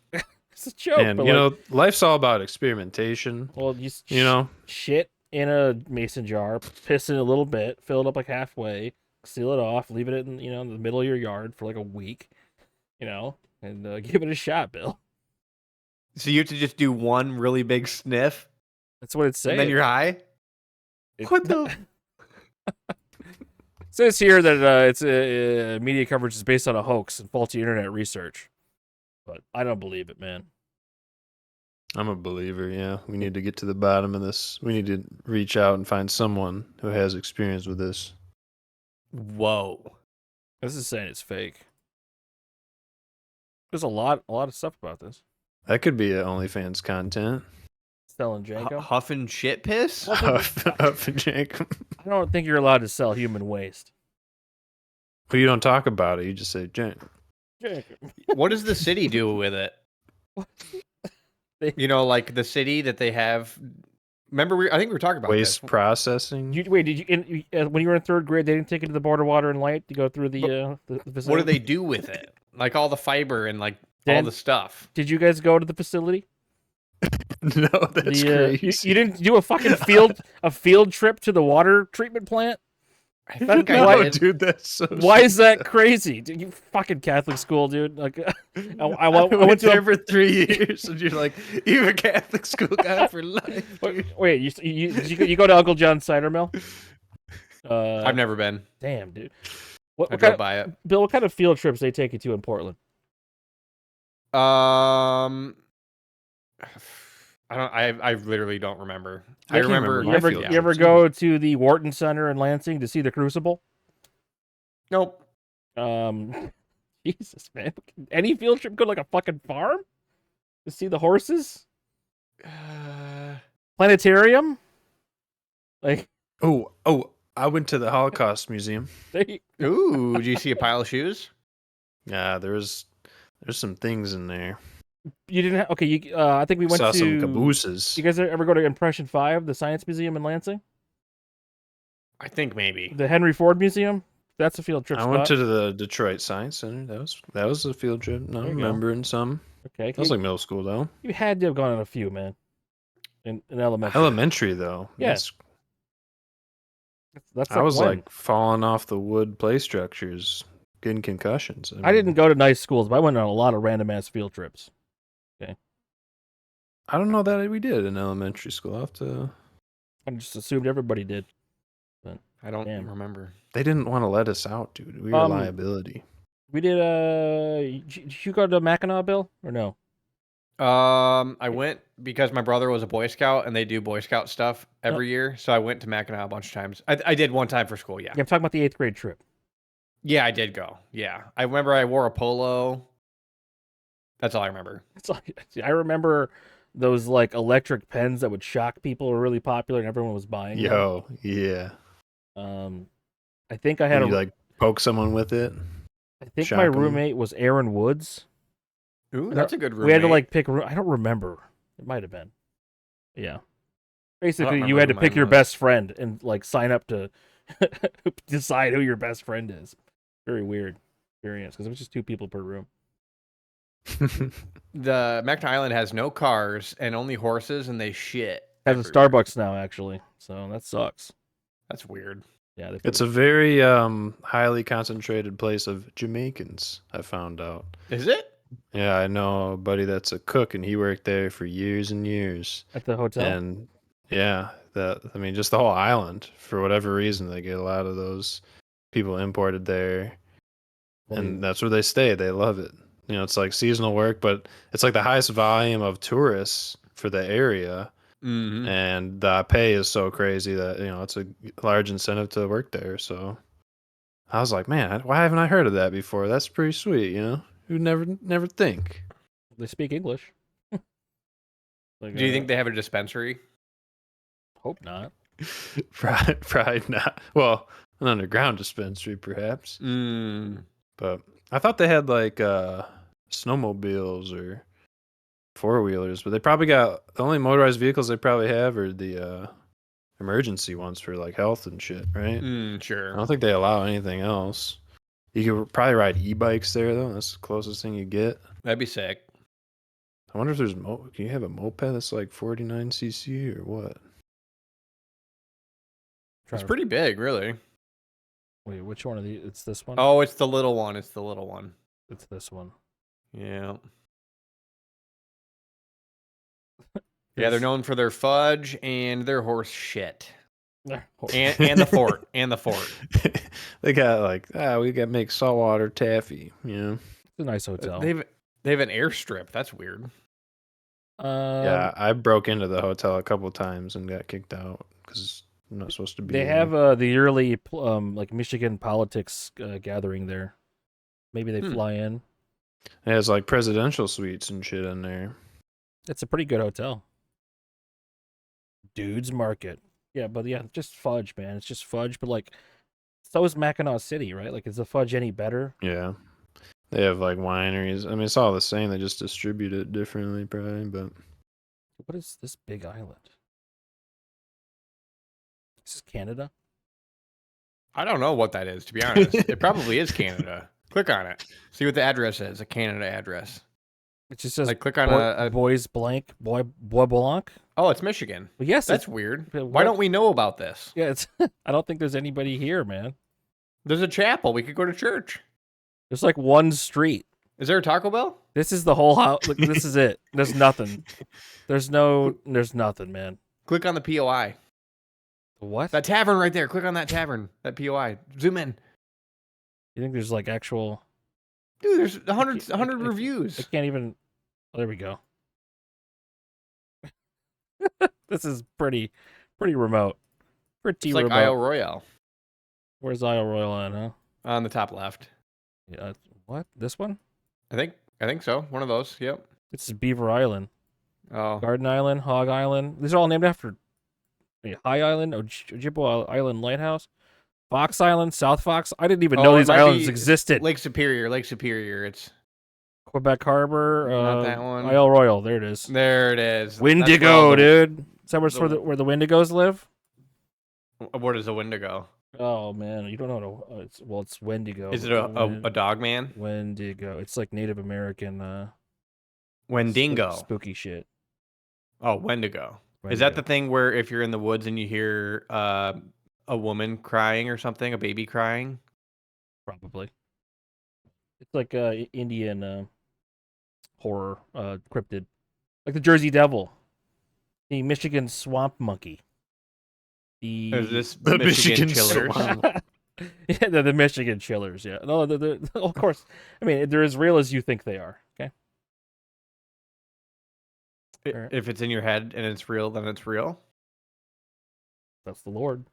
Speaker 2: It's a joke.
Speaker 3: And
Speaker 2: but
Speaker 3: you
Speaker 2: like,
Speaker 3: know, life's all about experimentation.
Speaker 2: well,
Speaker 3: You know,
Speaker 2: shit in a mason jar, piss in a little bit, fill it up like halfway, seal it off, leave it in in the middle of your yard for like a week, and give it a shot, Bill.
Speaker 4: So you have to just do one really big sniff,
Speaker 2: That's what it's saying.
Speaker 4: and then you're high? What the?
Speaker 2: It says here that it's media coverage is based on a hoax and faulty internet research, but I don't believe it, man.
Speaker 3: I'm a believer. Yeah, we need to get to the bottom of this. We need to reach out and find someone who has experience with this.
Speaker 4: Whoa.
Speaker 2: This is saying it's fake. There's a lot of stuff about this.
Speaker 3: That could be OnlyFans content.
Speaker 2: Selling Django.
Speaker 4: Huff and shit piss?
Speaker 2: What?
Speaker 3: Up and Jacob.
Speaker 2: I don't think you're allowed to sell human waste.
Speaker 3: But you don't talk about it. You just say Jank.
Speaker 4: What does the city do with it? Like the city that they have. Remember, I think we were talking about
Speaker 3: Waste
Speaker 4: this.
Speaker 3: processing.
Speaker 2: When you were in third grade, they didn't take you to the border water and light to go through the facility?
Speaker 4: What do they do with it? Like all the fiber and like all
Speaker 2: Dan-
Speaker 4: the stuff.
Speaker 2: Did you guys go to the facility?
Speaker 3: No, that's crazy.
Speaker 2: You didn't do a fucking field trip to the water treatment plant?
Speaker 4: I think
Speaker 3: No,
Speaker 4: I did.
Speaker 3: dude, that's so.
Speaker 2: Why is that crazy? Dude, you fucking Catholic school, dude. Like, I went to
Speaker 3: there for 3 years, and you're like, you're a Catholic school guy for life.
Speaker 2: wait. You go to Uncle John's cider mill?
Speaker 4: I've never been.
Speaker 2: Damn, dude.
Speaker 4: I
Speaker 2: What
Speaker 4: drove
Speaker 2: kind of,
Speaker 4: by it.
Speaker 2: Bill? What kind of field trips they take you to in Portland?
Speaker 4: I literally don't remember.
Speaker 3: I
Speaker 4: I
Speaker 3: can't
Speaker 4: remember.
Speaker 3: remember
Speaker 2: You
Speaker 3: my
Speaker 2: ever, you ever
Speaker 3: field
Speaker 2: go to the Wharton Center in Lansing to see the Crucible?
Speaker 4: Nope.
Speaker 2: Jesus, man. Any field trip go to like a fucking farm to see the horses? Planetarium? Like,
Speaker 3: Oh, I went to the Holocaust Museum.
Speaker 2: they,
Speaker 4: Ooh, did you see a pile of shoes?
Speaker 3: Yeah, there's some things in there.
Speaker 2: you didn't have, okay, I think we went
Speaker 3: Saw
Speaker 2: to,
Speaker 3: some cabooses.
Speaker 2: you guys ever go to Impression 5, the Science Museum in Lansing?
Speaker 4: I think maybe.
Speaker 2: The Henry Ford Museum? That's a field trip
Speaker 3: I
Speaker 2: spot.
Speaker 3: went to the Detroit Science Center. That was a field trip. No, I'm
Speaker 2: There you go.
Speaker 3: remembering some.
Speaker 2: Okay.
Speaker 3: That was like middle school though.
Speaker 2: You had to have gone on a few, man. In elementary.
Speaker 3: Elementary though.
Speaker 2: Yeah.
Speaker 3: Yes.
Speaker 2: That's
Speaker 3: I was
Speaker 2: when?
Speaker 3: like falling off the wood play structures, getting concussions.
Speaker 2: I didn't go to nice schools, but I went on a lot of random ass field trips.
Speaker 3: I don't know that we did in elementary school. I'll have to.
Speaker 2: I just assumed everybody did.
Speaker 4: I don't
Speaker 2: Damn.
Speaker 4: remember.
Speaker 3: They didn't want to let us out, dude. We were a liability.
Speaker 2: We did. Did you go to Mackinac, Bill, or no?
Speaker 4: I went because my brother was a Boy Scout and they do Boy Scout stuff every year. So I went to Mackinac a bunch of times. I did one time for school. Yeah.
Speaker 2: Yeah, I'm talking about the 8th grade trip.
Speaker 4: Yeah, I did go. Yeah. I remember I wore a polo. That's all I remember.
Speaker 2: I remember those like electric pens that would shock people were really popular and everyone was buying them.
Speaker 3: Yo, yeah.
Speaker 2: I think I had
Speaker 3: You like poke someone with it.
Speaker 2: I think
Speaker 3: shock
Speaker 2: my
Speaker 3: 'em?
Speaker 2: roommate was Aaron Woods.
Speaker 4: Ooh, that's a good roommate.
Speaker 2: We had to like pick. I don't remember. It might have been. Yeah. Basically, you
Speaker 4: remember
Speaker 2: had to
Speaker 4: who
Speaker 2: pick
Speaker 4: mine
Speaker 2: your
Speaker 4: was.
Speaker 2: best friend and like sign up to decide who your best friend is. Very weird experience because it was just 2 people per room.
Speaker 4: The Mackinac Island has no cars and only horses, and they shit.
Speaker 2: Has a
Speaker 4: everywhere.
Speaker 2: Starbucks now, actually, so that sucks.
Speaker 4: That's weird.
Speaker 2: Yeah,
Speaker 3: It's a very highly concentrated place of Jamaicans, I found out.
Speaker 4: Is it?
Speaker 3: Yeah, I know a buddy that's a cook and he worked there for years and years.
Speaker 2: at the hotel.
Speaker 3: And yeah, just the whole island, for whatever reason, they get a lot of those people imported there. And that's where they stay. They love it. You know, it's like seasonal work, but it's like the highest volume of tourists for the area.
Speaker 4: Mm-hmm.
Speaker 3: And the pay is so crazy that, you know, it's a large incentive to work there. So I was like, man, why haven't I heard of that before? That's pretty sweet, you know? Who'd never think.
Speaker 2: They speak English. Like,
Speaker 4: Do you think they have a dispensary?
Speaker 2: Hope not.
Speaker 3: Probably not. Well, an underground dispensary, perhaps.
Speaker 4: Mm.
Speaker 3: But I thought they had like snowmobiles or 4-wheelers, but they probably got the only motorized vehicles they probably have are the emergency ones for like health and shit, right? I
Speaker 4: Sure.
Speaker 3: don't think they allow anything else. You could probably ride e-bikes there though. That's the closest thing you get.
Speaker 4: That'd be sick.
Speaker 3: I wonder if there's can you have a moped that's like 49cc or what?
Speaker 4: It's pretty big, really.
Speaker 2: Wait, which one of these? It's this one.
Speaker 4: Oh, it's the little one. It's the little one.
Speaker 2: It's this one.
Speaker 4: Yeah. Yeah, they're known for their fudge and their horse shit. And the fort. And the fort.
Speaker 3: They got like we got make saltwater taffy, you know.
Speaker 2: It's a nice hotel.
Speaker 4: They have an airstrip. That's weird.
Speaker 3: Yeah, I broke into the hotel a couple times and got kicked out because I'm not supposed to be.
Speaker 2: They
Speaker 3: there.
Speaker 2: have the yearly like Michigan politics gathering there. Maybe they fly in.
Speaker 3: It has like presidential suites and shit in there.
Speaker 2: It's a pretty good hotel. Dude's Market. Yeah, but yeah, just fudge, man. It's just fudge, but like, so is Mackinac City, right? Like, is the fudge any better?
Speaker 3: Yeah, they have like wineries. I mean, it's all the same. They just distribute it differently, probably. But
Speaker 2: What is this big island? This is Canada?
Speaker 4: I don't know what that is, to be honest. It probably is Canada. Click on it. See what the address is. A Canada address.
Speaker 2: It just says
Speaker 4: Like, click on a
Speaker 2: boys blank, bois blanc.
Speaker 4: Oh, it's Michigan.
Speaker 2: Well, yes,
Speaker 4: That's
Speaker 2: it's,
Speaker 4: weird.
Speaker 2: but
Speaker 4: Why
Speaker 2: what-
Speaker 4: don't we know about this?
Speaker 2: yeah, it's. I don't think there's anybody here, man.
Speaker 4: There's a chapel. We could go to church.
Speaker 2: There's like one street.
Speaker 4: Is there a Taco Bell?
Speaker 2: This is the whole house. Look, this is it. There's nothing. There's nothing, man.
Speaker 4: Click on the POI.
Speaker 2: What?
Speaker 4: That tavern right there. Click on that tavern. That POI. Zoom in.
Speaker 2: You think there's like actual?
Speaker 4: Dude, there's 100
Speaker 2: I
Speaker 4: reviews.
Speaker 2: can't even. Oh, there we go. This is pretty remote. Pretty
Speaker 4: It's like
Speaker 2: remote.
Speaker 4: Isle Royale
Speaker 2: Where's Isle Royale on, huh?
Speaker 4: on the top left.
Speaker 2: Yeah, what? This one?
Speaker 4: I think so. One of those. Yep.
Speaker 2: This is Beaver Island.
Speaker 4: Oh,
Speaker 2: Garden Island, Hog Island. These are all named after High Island, Ojibwa Island Lighthouse, Fox Island, South Fox. I didn't even know
Speaker 4: it
Speaker 2: these
Speaker 4: might
Speaker 2: islands
Speaker 4: be
Speaker 2: existed.
Speaker 4: Lake Superior. It's
Speaker 2: Quebec Harbor,
Speaker 4: Not that one.
Speaker 2: Isle Royal. There it is.
Speaker 4: there. It is. That's
Speaker 2: Wendigo,
Speaker 4: where
Speaker 2: dude. Is that where
Speaker 4: the-
Speaker 2: where the Wendigos live?
Speaker 4: Where does the Wendigo?
Speaker 2: Oh man, you don't know. It's Wendigo.
Speaker 4: Is it a dog man?
Speaker 2: Wendigo? It's like Native American.
Speaker 4: Wendigo.
Speaker 2: Spooky shit.
Speaker 4: Oh, Wendigo. Is that the thing where if you're in the woods and you hear a woman crying or something, a baby crying?
Speaker 2: Probably. It's like Indian horror cryptid, like the Jersey Devil, the Michigan swamp monkey.
Speaker 4: Is this
Speaker 3: The
Speaker 4: Michigan
Speaker 3: Michigan
Speaker 4: Chillers?
Speaker 3: Swamp.
Speaker 2: Yeah, the Michigan Chillers. Yeah, no, of course. I mean, they're as real as you think they are. Okay.
Speaker 4: If it's in your head and it's real, then it's real.
Speaker 2: That's the Lord.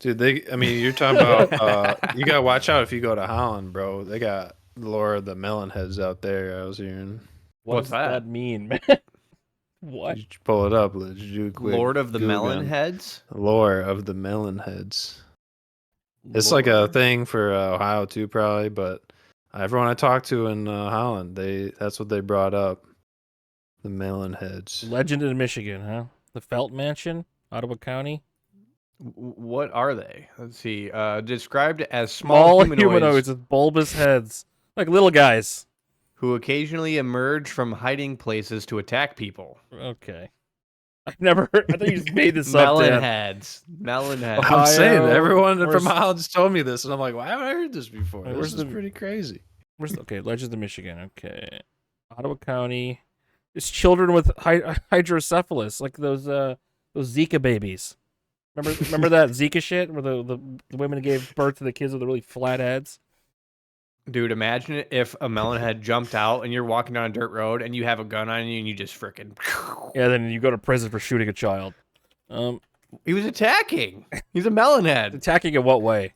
Speaker 3: Dude, you're talking about, you gotta watch out if you go to Holland, bro. They got lore of the melon heads out there, I was hearing.
Speaker 2: What
Speaker 4: What's
Speaker 2: does that
Speaker 4: that?
Speaker 2: mean, man? What?
Speaker 3: You should pull it up. Let's do a quick
Speaker 4: Lord of the
Speaker 3: Google.
Speaker 4: Melon Heads.
Speaker 3: Lore of the melon heads. It's like a
Speaker 4: Lord.
Speaker 3: thing for Ohio too, probably, but everyone I talked to in Holland, that's what they brought up. The melon heads.
Speaker 2: Legend in Michigan, huh? The Felt Mansion, Ottawa County.
Speaker 4: What are they? Let's see. Described as
Speaker 2: Small
Speaker 4: small
Speaker 2: humanoids with bulbous heads, like little guys.
Speaker 4: who occasionally emerge from hiding places to attack people.
Speaker 2: Okay. I've never heard. I thought you just made this up.
Speaker 4: Melon
Speaker 2: Dan.
Speaker 4: heads. Melon heads.
Speaker 2: Ohio,
Speaker 3: I'm saying everyone
Speaker 2: where's-
Speaker 3: from Holland just told me this, and I'm like, why haven't I heard this before?
Speaker 2: Wait,
Speaker 3: This
Speaker 2: where's
Speaker 3: is
Speaker 2: the-
Speaker 3: pretty crazy.
Speaker 2: Okay, Legends of Michigan. Okay. Ottawa County. It's children with hydrocephalus, like those Zika babies. Remember that Zika shit where the women gave birth to the kids with the really flat heads?
Speaker 4: Dude, imagine if a melon head jumped out and you're walking down a dirt road and you have a gun on you and you just frickin'.
Speaker 2: Yeah, then you go to prison for shooting a child.
Speaker 4: He was attacking. He's a melon head.
Speaker 2: Attacking in what way?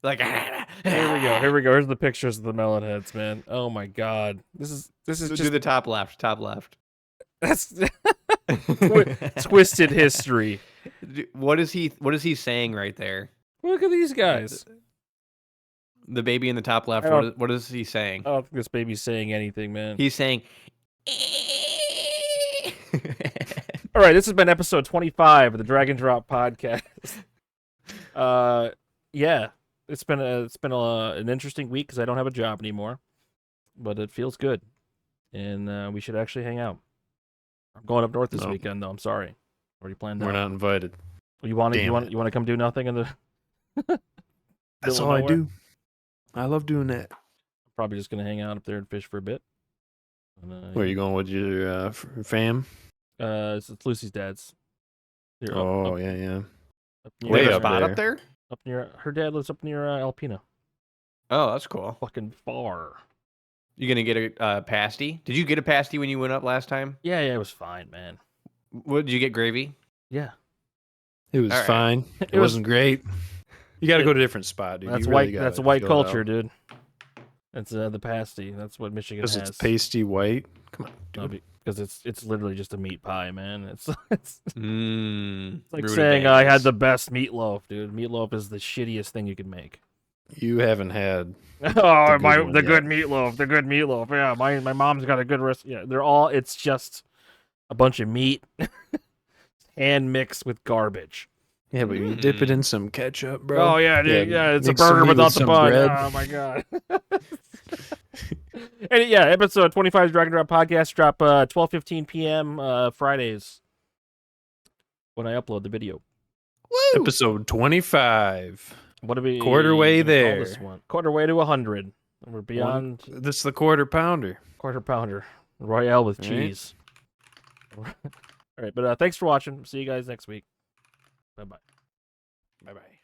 Speaker 4: Like,
Speaker 2: Here we go. Here we go. Here's the pictures of the melon heads, man. Oh my god. This is
Speaker 4: Do
Speaker 2: just
Speaker 4: the top left. Top left.
Speaker 2: that's twisted history.
Speaker 4: What is he saying right there?
Speaker 2: Look at these guys.
Speaker 4: The baby in the top left.
Speaker 2: I don't-
Speaker 4: What is he saying?
Speaker 2: I don't think this baby's saying anything, man.
Speaker 4: He's saying.
Speaker 2: All right, this has been episode 25 of the Drag and Drop podcast. Yeah, it's been an interesting week because I don't have a job anymore, but it feels good, and we should actually hang out. I'm going up north this
Speaker 3: No.
Speaker 2: weekend, though. I'm sorry, already planned
Speaker 3: We're
Speaker 2: out.
Speaker 3: not invited.
Speaker 2: You want to
Speaker 3: Damn it.
Speaker 2: you want to come do nothing in the?
Speaker 3: That's
Speaker 2: middle
Speaker 3: all
Speaker 2: of
Speaker 3: I
Speaker 2: nowhere?
Speaker 3: do. I love doing that.
Speaker 2: Probably just gonna hang out up there and fish for a bit. And,
Speaker 3: Where are you going with your fam?
Speaker 2: It's Lucy's dad's. Here,
Speaker 3: Oh, yeah.
Speaker 2: up
Speaker 4: You
Speaker 3: Way
Speaker 4: have a
Speaker 3: up
Speaker 4: spot
Speaker 3: there.
Speaker 4: up there?
Speaker 2: up near her dad lives up near Alpena.
Speaker 4: Oh, that's cool.
Speaker 2: Fucking far.
Speaker 4: You gonna get a pasty? Did you get a pasty when you went up last time?
Speaker 2: Yeah, it was fine, man.
Speaker 4: What did you get? Gravy?
Speaker 2: Yeah,
Speaker 3: It was
Speaker 4: All right.
Speaker 3: fine. It,
Speaker 2: was-
Speaker 3: wasn't great. You got to go to a different spot, dude.
Speaker 2: that's
Speaker 3: You
Speaker 2: white.
Speaker 3: really gotta
Speaker 2: That's white
Speaker 3: fill it
Speaker 2: culture,
Speaker 3: out.
Speaker 2: dude. That's the pasty. That's what Michigan
Speaker 3: Because
Speaker 2: has.
Speaker 3: it's pasty white. Come on, dude.
Speaker 2: Because it's literally just a meat pie, man. It's
Speaker 4: Mmm.
Speaker 2: like saying I had the best meatloaf, dude. Meatloaf is the shittiest thing you can make.
Speaker 3: You haven't had.
Speaker 2: Oh,
Speaker 3: good
Speaker 2: my
Speaker 3: one
Speaker 2: the
Speaker 3: yet.
Speaker 2: good meatloaf, the good meatloaf. Yeah, my mom's got a good recipe. Yeah, they're all. It's just a bunch of meat, hand mixed with garbage.
Speaker 3: Yeah, but you dip it in some ketchup, bro.
Speaker 2: Oh yeah, dude, yeah, it's a
Speaker 3: mix some
Speaker 2: burger
Speaker 3: meat with
Speaker 2: without the
Speaker 3: some
Speaker 2: bun.
Speaker 3: bread.
Speaker 2: Oh my god. And yeah, episode 25 Drag and Drop podcast drop 12:15 p.m. Fridays when I upload the video.
Speaker 3: Episode 25.
Speaker 2: What do we
Speaker 3: Quarter way
Speaker 2: gonna call
Speaker 3: there.
Speaker 2: This one? Quarter way to 100. We're beyond
Speaker 3: This is the quarter pounder.
Speaker 2: quarter pounder Royale with
Speaker 3: All right.
Speaker 2: cheese. All right, but thanks for watching. See you guys next week. Bye bye.
Speaker 3: Bye bye.